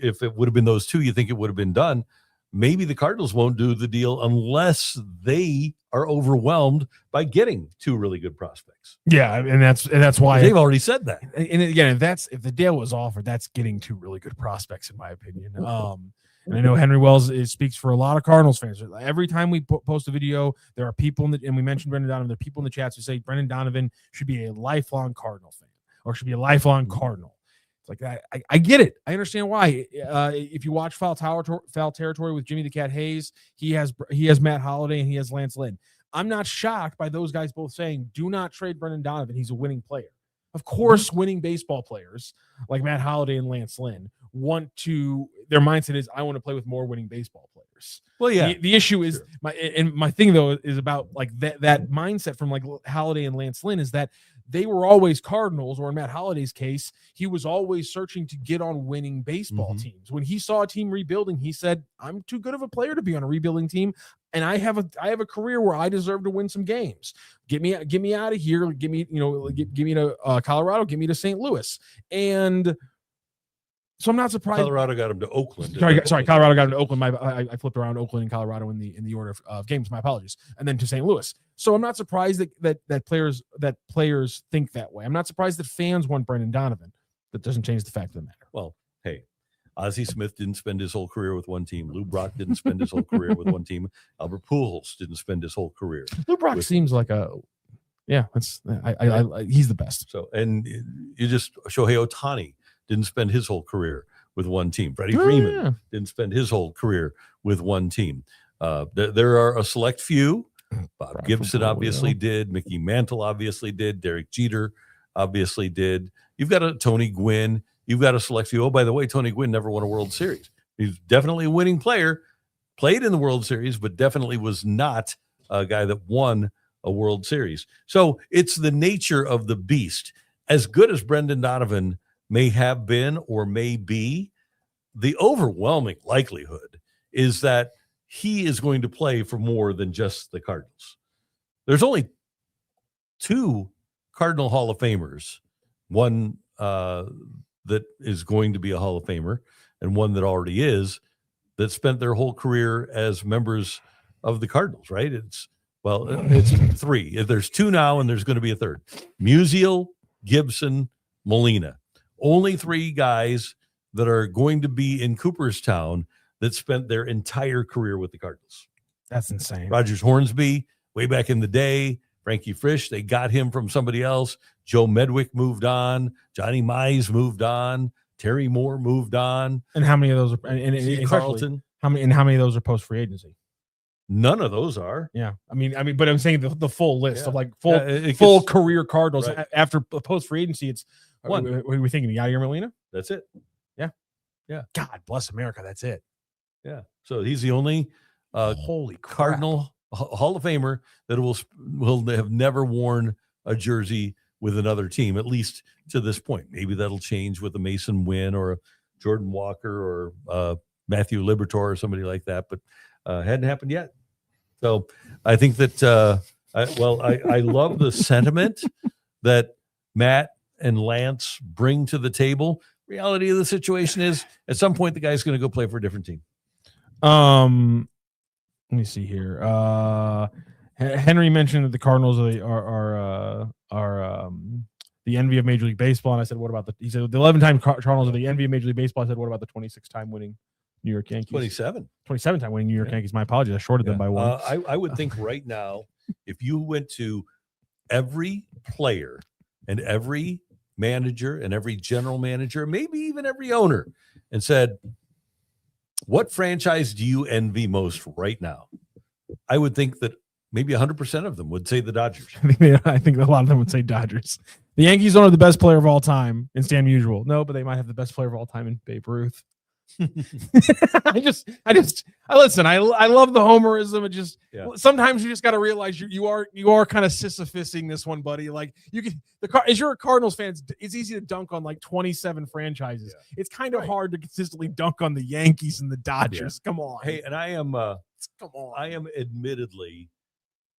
if it would have been those two, you think it would have been done. Maybe the Cardinals won't do the deal unless they are overwhelmed by getting two really good prospects. Yeah, and that's why they've already said that. And again, if the deal was offered, that's getting two really good prospects, in my opinion. And I know Henry Wells speaks for a lot of Cardinals fans. Every time we post a video, there are people and we mentioned Brendan Donovan. There are people in the chats who say Brendan Donovan should be a lifelong Cardinal fan or should be a lifelong Cardinal. It's like that. I get it. I understand why. If you watch Foul Territory with Jimmy the Cat Hayes, he has Matt Holliday and he has Lance Lynn. I'm not shocked by those guys both saying, do not trade Brendan Donovan. He's a winning player. Of course, winning baseball players like Matt Holliday and Lance Lynn their mindset is, I want to play with more winning baseball players. Well, yeah. The issue is, my thing though is about like that mindset from like Holliday and Lance Lynn is that they were always Cardinals, or in Matt Holliday's case, he was always searching to get on winning baseball teams. When he saw a team rebuilding, he said, I'm too good of a player to be on a rebuilding team. And I have a career where I deserve to win some games. Get me out of here. Give me to Colorado. Give me to St. Louis. And so I'm not surprised. Colorado got him to Oakland. Sorry, Colorado got him to Oakland. I flipped around Oakland and Colorado in the order of games. My apologies. And then to St. Louis. So I'm not surprised that players think that way. I'm not surprised that fans want Brendan Donovan. That doesn't change the fact of the matter. Well, hey, Ozzie Smith didn't spend his whole career with one team. Lou Brock didn't spend his whole career with one team. Albert Pujols didn't spend his whole career. Lou Brock seems like he's the best. So, and Shohei Ohtani didn't spend his whole career with one team. Freddie Freeman didn't spend his whole career with one team. There are a select few. Bob Gibson obviously did. Mickey Mantle obviously did. Derek Jeter obviously did. You've got a Tony Gwynn. You've got a select few. Oh, by the way, Tony Gwynn never won a World Series. He's definitely a winning player, played in the World Series, but definitely was not a guy that won a World Series. So it's the nature of the beast. As good as Brendan Donovan may have been or may be, the overwhelming likelihood is that he is going to play for more than just the Cardinals. There's only two Cardinal Hall of Famers, one that is going to be a Hall of Famer and one that already is, that spent their whole career as members of the Cardinals, right? It's three. There's two now and there's going to be a third. Musial, Gibson, Molina. Only three guys that are going to be in Cooperstown that spent their entire career with the Cardinals. That's insane. Rogers Hornsby, way back in the day. Frankie Frisch, they got him from somebody else. Joe Medwick moved on. Johnny Mize moved on. Terry Moore moved on. And how many of those are? And Carlton. How many of those are post free agency? None of those are. Yeah, I mean, but I'm saying the full list of like full career Cardinals after post free agency. It's one. What are we thinking? Yadier Molina? That's it. Yeah. God bless America. That's it. Yeah. So he's the only holy Cardinal Hall of Famer that will have never worn a jersey with another team, at least to this point. Maybe that'll change with a Mason Wynn or a Jordan Walker or Matthew Liberatore or somebody like that, but hadn't happened yet. So I think that I love the sentiment that Matt and Lance bring to the table. Reality of the situation is, at some point, the guy's going to go play for a different team. Let me see here. Henry mentioned that the Cardinals are the envy of Major League Baseball, and I said, "What about the?" He said, "The 11-time Cardinals are the envy of Major League Baseball." I said, "What about the 26-time winning New York Yankees?" 27-time winning New York Yankees. My apologies, I shorted them by one. I would think right now, if you went to every player and every manager and every general manager, maybe even every owner, and said, what franchise do you envy most right now? I would think that maybe 100% of them would say the Dodgers. I think a lot of them would say Dodgers. The Yankees don't have the best player of all time in Stan Musial. No, but they might have the best player of all time in Babe Ruth. I listen. I love the homerism. It just sometimes you just got to realize you are kind of Sisyphusing this one, buddy. Like you can as you're a Cardinals fan, it's easy to dunk on like 27 franchises. Yeah. It's kind of hard to consistently dunk on the Yankees and the Dodgers. Yeah. Come on. Hey, and I am admittedly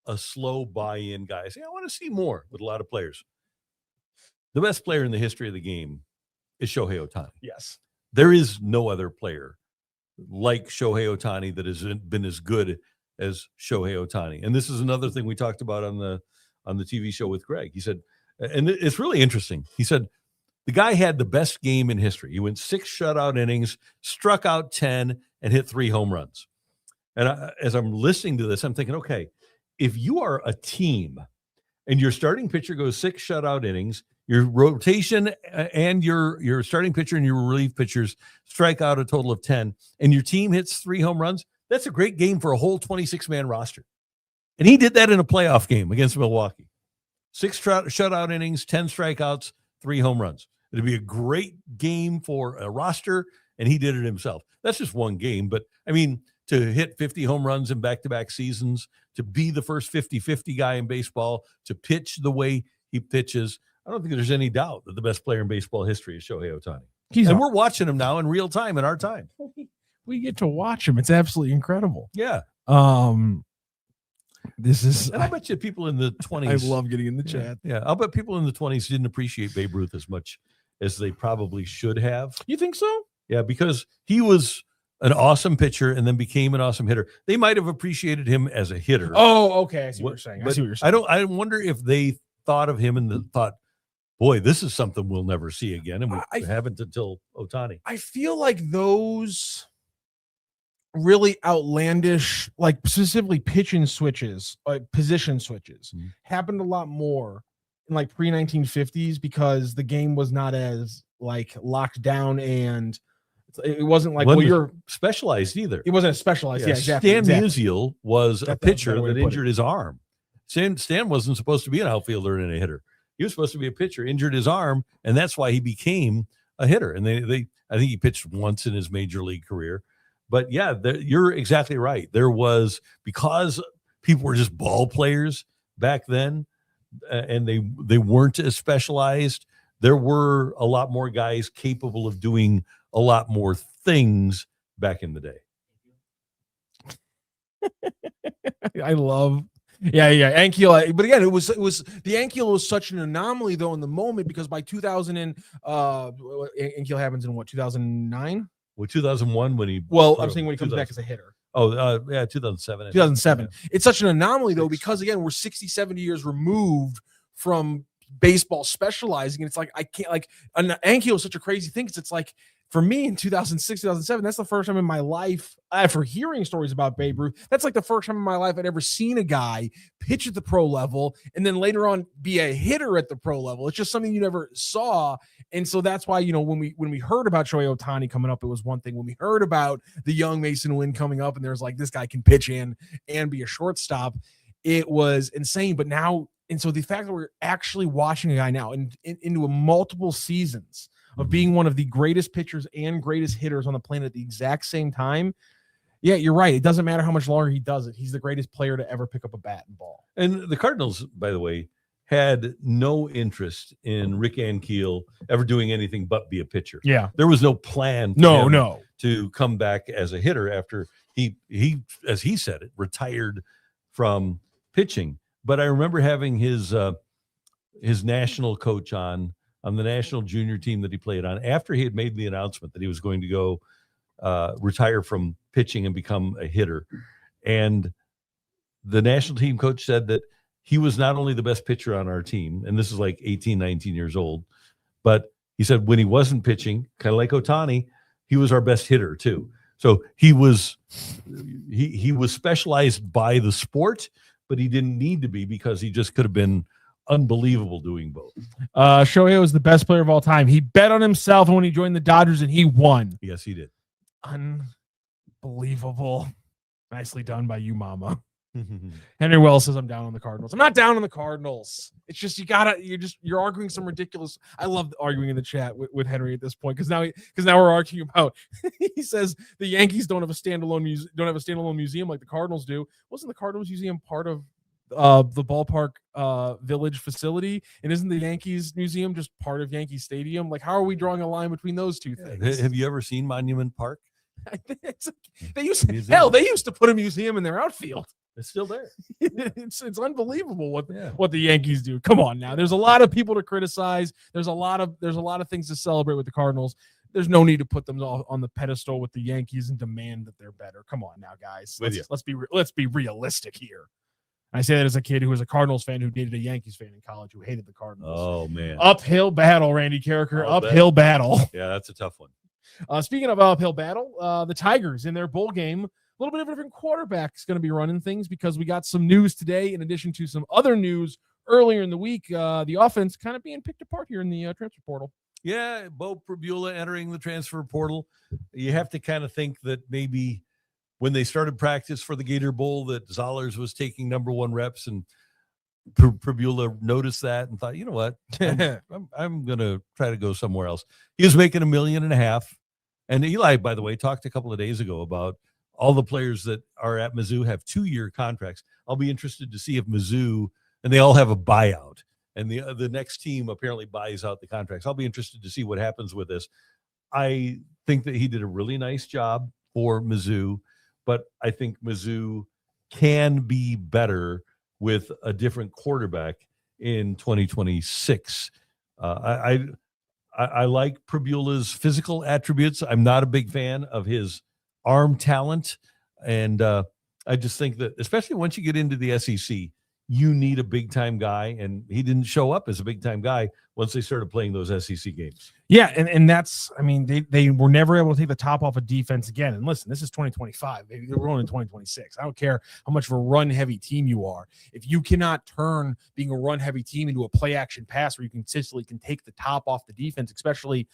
a slow buy-in guy. I want to see more with a lot of players. The best player in the history of the game is Shohei Ohtani. Yes. There is no other player like Shohei Ohtani that has been as good as Shohei Ohtani. And this is another thing we talked about on the TV show with Greg. He said, and it's really interesting. He said, the guy had the best game in history. He went 6 shutout innings, struck out 10, and hit 3 home runs. And as I'm listening to this, I'm thinking, okay, if you are a team and your starting pitcher goes 6 shutout innings, your rotation and your starting pitcher and your relief pitchers strike out a total of 10, and your team hits 3 home runs, that's a great game for a whole 26-man roster. And he did that in a playoff game against Milwaukee. 6 shutout innings, 10 strikeouts, 3 home runs. It'd be a great game for a roster, and he did it himself. That's just one game, but, I mean, to hit 50 home runs in back-to-back seasons, to be the first 50-50 guy in baseball, to pitch the way he pitches, I don't think there's any doubt that the best player in baseball history is Shohei Ohtani. And we're watching him now in real time in our time. We get to watch him. It's absolutely incredible. Yeah. This is. And I bet you people in the 20s. I love getting in the chat. Yeah. I'll bet people in the 20s didn't appreciate Babe Ruth as much as they probably should have. You think so? Yeah, because he was an awesome pitcher and then became an awesome hitter. They might have appreciated him as a hitter. Oh, okay. I see what you're saying. I wonder if they thought of him and thought, boy, this is something we'll never see again. And we haven't until Ohtani. I feel like those really outlandish, like specifically pitching switches, position switches, happened a lot more in like pre-1950s because the game was not as like locked down and it wasn't like you're specialized either. It wasn't as specialized. Yeah, exactly. Stan Musial was a pitcher that injured his arm. Stan wasn't supposed to be an outfielder and a hitter. He was supposed to be a pitcher, injured his arm, and that's why he became a hitter. And I think he pitched once in his major league career. But yeah, you're exactly right. There was, because people were just ball players back then, and they weren't as specialized, there were a lot more guys capable of doing a lot more things back in the day. I love. Yeah. Ankiel, but again, it was the Ankiel was such an anomaly though in the moment because by 2000 and Ankiel happens in what 2009? Well, 2001 when he. Well, I'm saying when he comes back as a hitter. Oh, yeah, 2007. 2007. Yeah. It's such an anomaly though because again we're 60, 70 years removed from baseball specializing, and it's like I can't like an Ankiel is such a crazy thing because it's like. For me in 2006, 2007, that's the first time in my life, after hearing stories about Babe Ruth, that's like the first time in my life I'd ever seen a guy pitch at the pro level and then later on be a hitter at the pro level. It's just something you never saw. And so that's why, when we heard about Shohei Ohtani coming up, it was one thing. When we heard about the young Mason Wynn coming up and there's like, this guy can pitch in and be a shortstop, it was insane. But now, and so the fact that we're actually watching a guy now into multiple seasons of being one of the greatest pitchers and greatest hitters on the planet at the exact same time. Yeah, you're right. It doesn't matter how much longer he does it. He's the greatest player to ever pick up a bat and ball. And the Cardinals, by the way, had no interest in Rick Ankiel ever doing anything but be a pitcher. Yeah. There was no plan to come back as a hitter after he, as he said it, retired from pitching. But I remember having his national coach on on the national junior team that he played on after he had made the announcement that he was going to go retire from pitching and become a hitter. And the national team coach said that he was not only the best pitcher on our team, and this is like 18, 19 years old, but he said when he wasn't pitching, kind of like Ohtani, he was our best hitter too. So he was specialized by the sport, but he didn't need to be because he just could have been unbelievable doing both. Shohei was the best player of all time. He bet on himself when he joined the Dodgers, and he won. Yes, he did. Unbelievable. Nicely done by you, Mama. Henry Wells says I'm down on the Cardinals. I'm not down on the Cardinals. It's just you're arguing some ridiculous. I love arguing in the chat with Henry at this point because now we're arguing about. He says the Yankees don't have a standalone museum like the Cardinals do. Wasn't the Cardinals Museum part of the ballpark village facility, and isn't the Yankees Museum just part of Yankee Stadium? Like, how are we drawing a line between those two things? Have you ever seen Monument Park? They used to put a museum in their outfield. It's still there. It's unbelievable what the Yankees do. Come on now. There's a lot of people to criticize. There's a lot of things to celebrate with the Cardinals. There's no need to put them all on the pedestal with the Yankees and demand that they're better. Come on now, guys. Let's be realistic here. I say that as a kid who was a Cardinals fan who dated a Yankees fan in college who hated the Cardinals. Oh man. Uphill battle, Randy Karraker. Uphill battle. Yeah, that's a tough one. Speaking of uphill battle, the Tigers in their bowl game, a little bit of a different quarterback is going to be running things because we got some news today in addition to some other news earlier in the week. The offense kind of being picked apart here in the transfer portal. Yeah, Beau Pribula entering the transfer portal. You have to kind of think that going when they started practice for the Gator Bowl that Zollers was taking number 1 reps, and Pribula noticed that and thought, you know what, I'm going to try to go somewhere else. He was making $1.5 million. And Eli, by the way, talked a couple of days ago about all the players that are at Mizzou have 2-year contracts. I'll be interested to see if Mizzou, and they all have a buyout, and the next team apparently buys out the contracts. I'll be interested to see what happens with this. I think that he did a really nice job for Mizzou, but I think Mizzou can be better with a different quarterback in 2026. I like Pribula's physical attributes. I'm not a big fan of his arm talent. And I just think that, especially once you get into the SEC, you need a big-time guy. And he didn't show up as a big-time guy once they started playing those SEC games. Yeah, and that's, I mean, they were never able to take the top off of defense again. And listen, this is 2025. We're going in 2026. I don't care how much of a run-heavy team you are. If you cannot turn being a run-heavy team into a play-action pass where you consistently can take the top off the defense, especially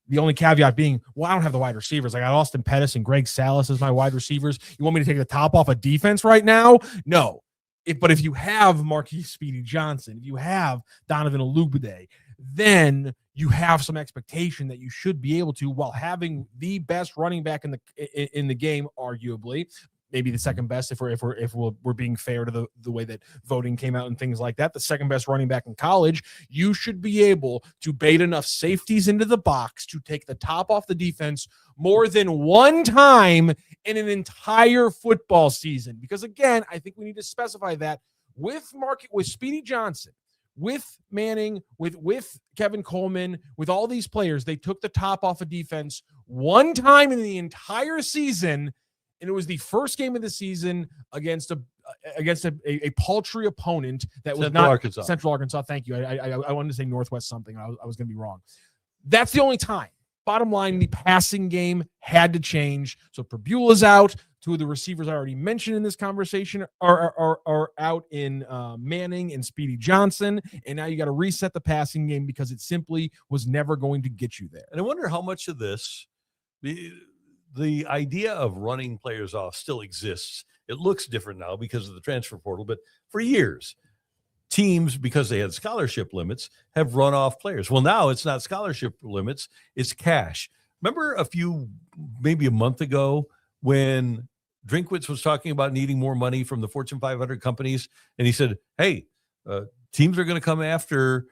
the only caveat being, well, I don't have the wide receivers. I got Austin Pettis and Greg Salas as my wide receivers. You want me to take the top off of defense right now? No. But if you have Marquise Speedy Johnson, if you have Donovan Olubide, then you have some expectation that you should be able to, while having the best running back in the game, arguably, maybe the second best if we're being fair to the way that voting came out and things like that, the second best running back in college, you should be able to bait enough safeties into the box to take the top off the defense more than one time in an entire football season. Because again, I think we need to specify that with Speedy Johnson, with Manning, with Kevin Coleman, with all these players, they took the top off of defense one time in the entire season. And it was the first game of the season against a paltry opponent that was Central Arkansas. Thank you. I wanted to say Northwest something. I was going to be wrong. That's the only time. Bottom line, the passing game had to change. So Pribula's out. 2 of the receivers I already mentioned in this conversation are out in Manning and Speedy Johnson. And now you got to reset the passing game because it simply was never going to get you there. And I wonder how much of this, the idea of running players off still exists. It looks different now because of the transfer portal, but for years, teams, because they had scholarship limits, have run off players. Well, now it's not scholarship limits, it's cash. Remember maybe a month ago when Drinkwitz was talking about needing more money from the Fortune 500 companies, and he said, hey, teams are going to come after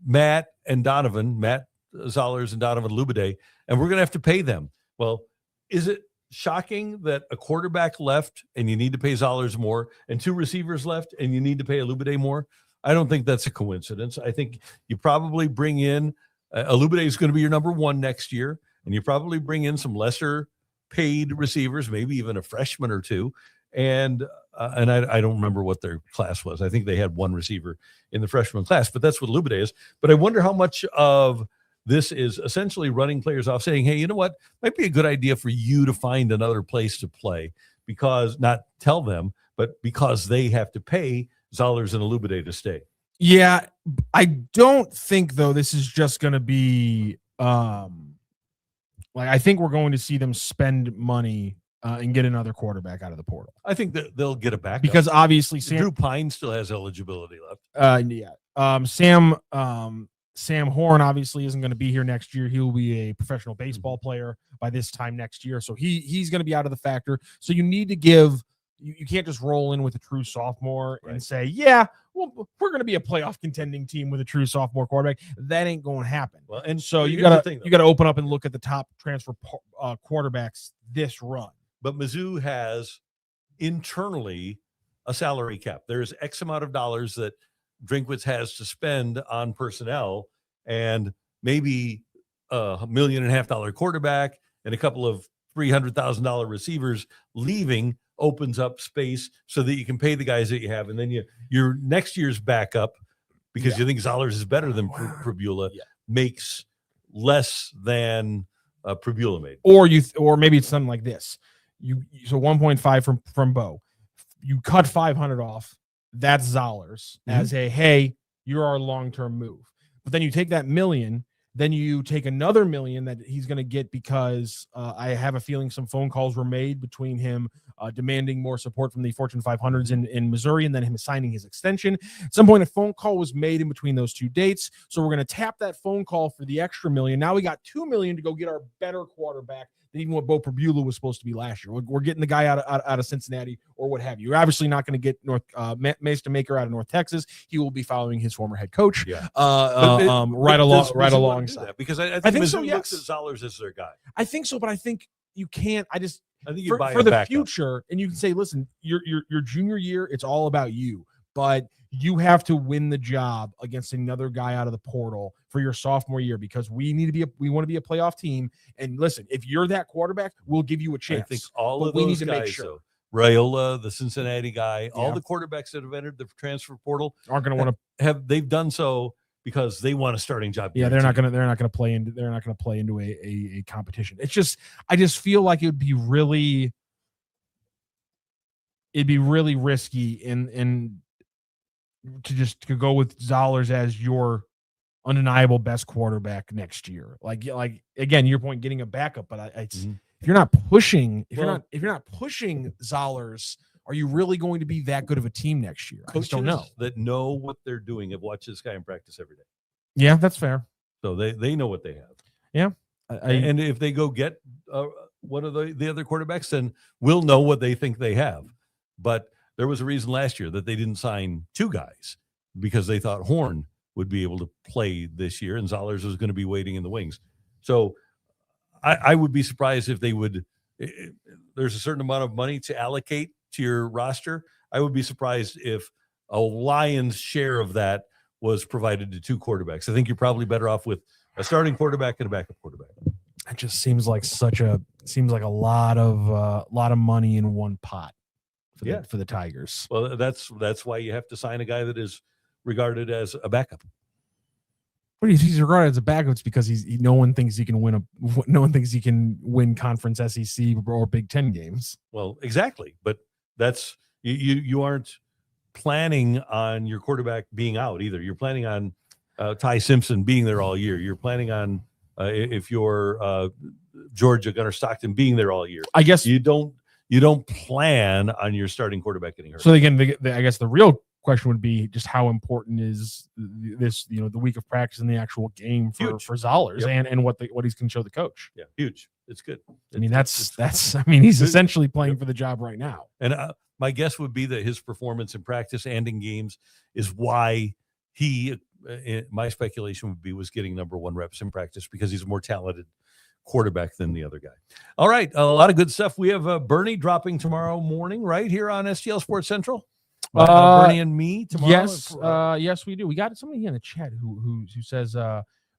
Matt Zollers and Donovan Olubide, and we're going to have to pay them. Well, is it shocking that a quarterback left and you need to pay Zollers more, and 2 receivers left and you need to pay Olubide more? I don't think that's a coincidence. I think you probably bring in Alubade is going to be your number one next year, and you probably bring in some lesser paid receivers, maybe even a freshman or two. And I don't remember what their class was. I think they had one receiver in the freshman class, but that's what Alubade is. But I wonder how much of this is essentially running players off, saying, hey, you know what? Might be a good idea for you to find another place to play, because not tell them, but because they have to pay Zollers and Alubade to stay. Yeah, I don't think, though, this is just going to be I think we're going to see them spend money and get another quarterback out of the portal. I think that they'll get a backup, because obviously Drew Pine still has eligibility left. Sam Horn obviously isn't going to be here next year. He will be a professional baseball player by this time next year, so he's going to be out of the factor. So you need to give. You can't just roll in with a true sophomore and say, yeah, well, we're going to be a playoff contending team with a true sophomore quarterback. That ain't going to happen. Well, and so you got to open up and look at the top transfer quarterbacks this run. But Mizzou has internally a salary cap. There's X amount of dollars that Drinkwitz has to spend on personnel, and maybe $1.5 million quarterback and a couple of $300,000 receivers leaving opens up space so that you can pay the guys that you have, and then your next year's backup, because you think Zollers is better than Pribula, makes less than Pribula made. Or maybe it's something like this. So 1.5 from Beau. You cut 500 off. That's Zollers as a, hey, you're our long-term move. But then you take that $1 million, then you take another $1 million that he's going to get because I have a feeling some phone calls were made between him demanding more support from the Fortune 500s in Missouri, and then him signing his extension. At some point, a phone call was made in between those two dates. So we're going to tap that phone call for the extra $1 million. Now we got $2 million to go get our better quarterback than even what Beau Pribula was supposed to be last year. We're getting the guy out of Cincinnati or what have you. You're obviously not going to get Mason Maker out of North Texas. He will be following his former head coach. Yeah. Right alongside that, because I think so. Looks at Zollers as their guy. I think so, but I think you can't. I think you buy for the backup. future, and you can say, listen, your junior year, it's all about you, but you have to win the job against another guy out of the portal for your sophomore year, because we want to be a playoff team. And listen, if you're that quarterback, we'll give you a chance. I think all of those guys, though, Raiola, the Cincinnati guy, all the quarterbacks that have entered the transfer portal aren't going to want to they've done so because they want a starting job. Yeah, they're not going to play into a competition. It's just, I just feel like it'd be really risky and to go with Zollers as your undeniable best quarterback next year. Like again, your point, getting a backup, but if you're not pushing, if you're not pushing Zollers, are you really going to be that good of a team next year? I just don't know. That know what they're doing have watched this guy in practice every day. Yeah, that's fair. So they know what they have. Yeah. And if they go get one of the other quarterbacks, then we'll know what they think they have. But there was a reason last year that they didn't sign two guys, because they thought Horn would be able to play this year and Zollers was going to be waiting in the wings. So I would be surprised if they would. There's a certain amount of money to allocate to your roster. I would be surprised if a lion's share of that was provided to two quarterbacks. I think you're probably better off with a starting quarterback and a backup quarterback. It just seems like a lot of money in one pot for the Tigers. Well, that's why you have to sign a guy that is regarded as a backup. But he's regarded as a backup. It's because no one thinks he can win conference SEC or Big Ten games. Well, exactly. But that's you aren't planning on your quarterback being out either. You're planning on Ty Simpson being there all year. You're planning on if you're Georgia, Gunnar Stockton being there all year. I guess you don't plan on your starting quarterback getting hurt. So again, I guess the real question would be just how important is this, the week of practice and the actual game for Zollers and what he's going to show the coach. Yeah, huge. It's good. He's essentially playing for the job right now. And my guess would be that his performance in practice and in games is why he, my speculation was getting number one reps in practice, because he's a more talented quarterback than the other guy. All right. A lot of good stuff. We have Bernie dropping tomorrow morning right here on STL Sports Central. Bernie and me tomorrow. Yes, yes, we do. We got somebody here in the chat who says,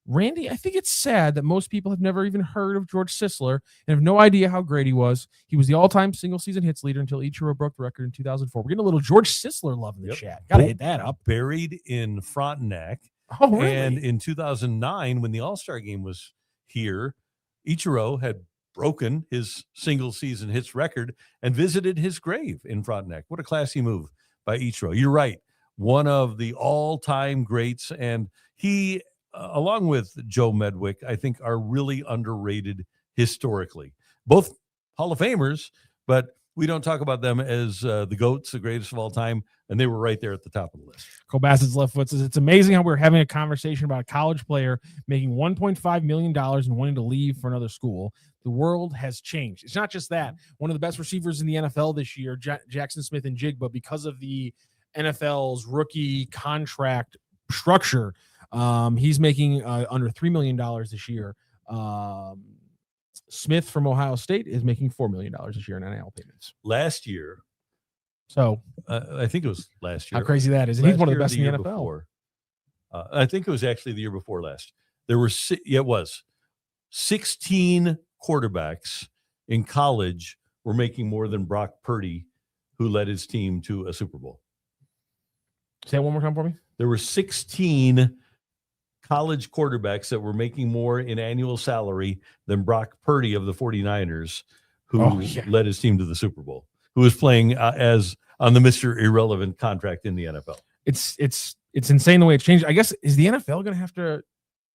Randy, I think it's sad that most people have never even heard of George Sisler and have no idea how great he was. He was the all-time single-season hits leader until Ichiro broke the record in 2004. We're getting a little George Sisler love in the chat. Got to hit that up. Buried in Frontenac. Oh, really? And in 2009, when the All-Star game was here, Ichiro had broken his single-season hits record and visited his grave in Frontenac. What a classy move by Ichiro. You're right. One of the all-time greats, and he, along with Joe Medwick, I think are really underrated historically. Both Hall of Famers, but we don't talk about them as the GOATs, the greatest of all time, and they were right there at the top of the list. Cole Bassett's Left Foot says, it's amazing how we're having a conversation about a college player making $1.5 million and wanting to leave for another school. The world has changed. It's not just that. One of the best receivers in the NFL this year, Jackson Smith-Njigba, because of the NFL's rookie contract structure, he's making under $3 million this year. Smith from Ohio State is making $4 million this year in NIL payments. Last year, so I think it was last year. How crazy that is! And he's one of the best in the NFL. Before. I think it was actually the year before last. There were it was 16 quarterbacks in college were making more than Brock Purdy, who led his team to a Super Bowl. Say that one more time for me. There were 16 college quarterbacks that were making more in annual salary than Brock Purdy of the 49ers, who led his team to the Super Bowl, who was playing as on the Mr. Irrelevant contract in the NFL. It's insane the way it's changed. I guess, is the NFL going to have to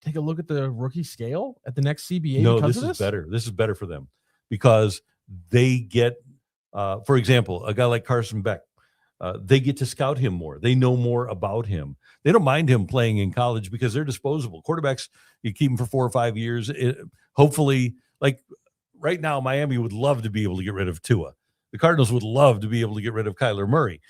take a look at the rookie scale at the next CBA? No, this is better. This is better for them because they get, for example, a guy like Carson Beck, they get to scout him more. They know more about him. They don't mind him playing in college because they're disposable. Quarterbacks, you keep them for 4 or 5 years. Hopefully, like right now, Miami would love to be able to get rid of Tua. The Cardinals would love to be able to get rid of Kyler Murray,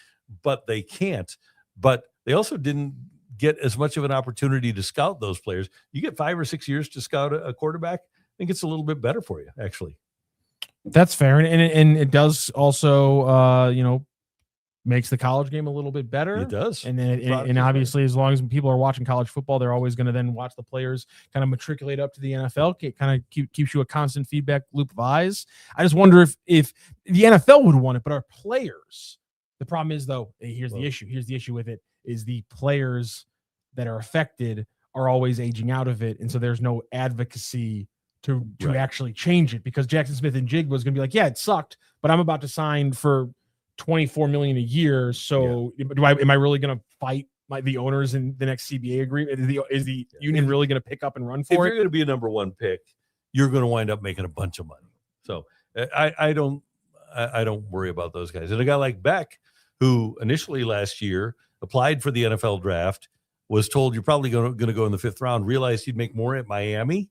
but they can't. But they also didn't get as much of an opportunity to scout those players. You get 5 or 6 years to scout a quarterback, I think it's a little bit better for you, actually. That's fair. And it does also, makes the college game a little bit better. It does. And then and obviously, as long as people are watching college football, they're always going to then watch the players kind of matriculate up to the NFL. It kind of keeps you a constant feedback loop of eyes. I just wonder if the NFL would want it, but our players, the problem is, though, here's the issue. Here's the issue with it is the players that are affected are always aging out of it. And so there's no advocacy to actually change it, because Jackson Smith-Njigba was going to be like, yeah, it sucked, but I'm about to sign for $24 million a year. So am I really going to fight the owners in the next CBA agreement? Is the union really going to pick up and run for it? If you're going to be a number one pick, you're going to wind up making a bunch of money. So I don't worry about those guys. And a guy like Beck, who initially last year applied for the NFL draft, was told you're probably going to go in the 5th round, realized he'd make more at Miami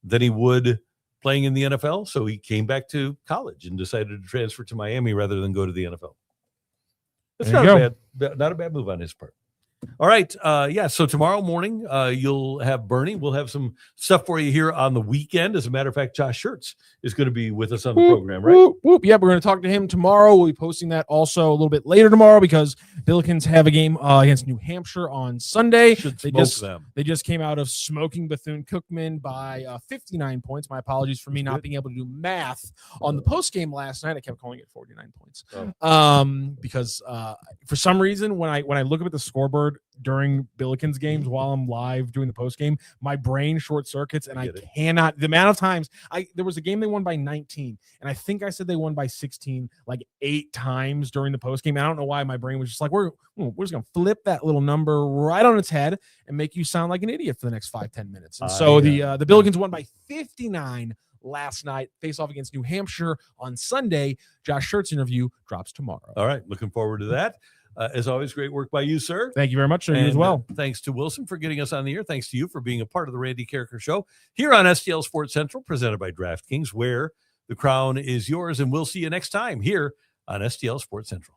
than he would playing in the NFL. So he came back to college and decided to transfer to Miami rather than go to the NFL. That's not a bad move on his part. All right. So tomorrow morning, you'll have Bernie. We'll have some stuff for you here on the weekend. As a matter of fact, Josh Schertz is going to be with us on the program, right? Yeah, we're going to talk to him tomorrow. We'll be posting that also a little bit later tomorrow because Billikens have a game against New Hampshire on Sunday. They just came out of smoking Bethune-Cookman by 59 points. My apologies for me not being able to do math on the post game last night. I kept calling it 49 points because for some reason when I look up at the scoreboard during Billikens games while I'm live doing the post game, my brain short circuits and I cannot. The amount of times there was a game they won by 19, and I think I said they won by 16 like 8 times during the post game. I don't know why my brain was just like, we're just gonna flip that little number right on its head and make you sound like an idiot for the next 5-10 minutes. And so the Billikens won by 59 last night. Face off against New Hampshire on Sunday. Josh Schertz interview drops tomorrow. All right, looking forward to that. As always, great work by you, sir. Thank you very much, sir. You as well. Thanks to Wilson for getting us on the air. Thanks to you for being a part of the Randy Karraker Show here on STL Sports Central, presented by DraftKings, where the crown is yours. And we'll see you next time here on STL Sports Central.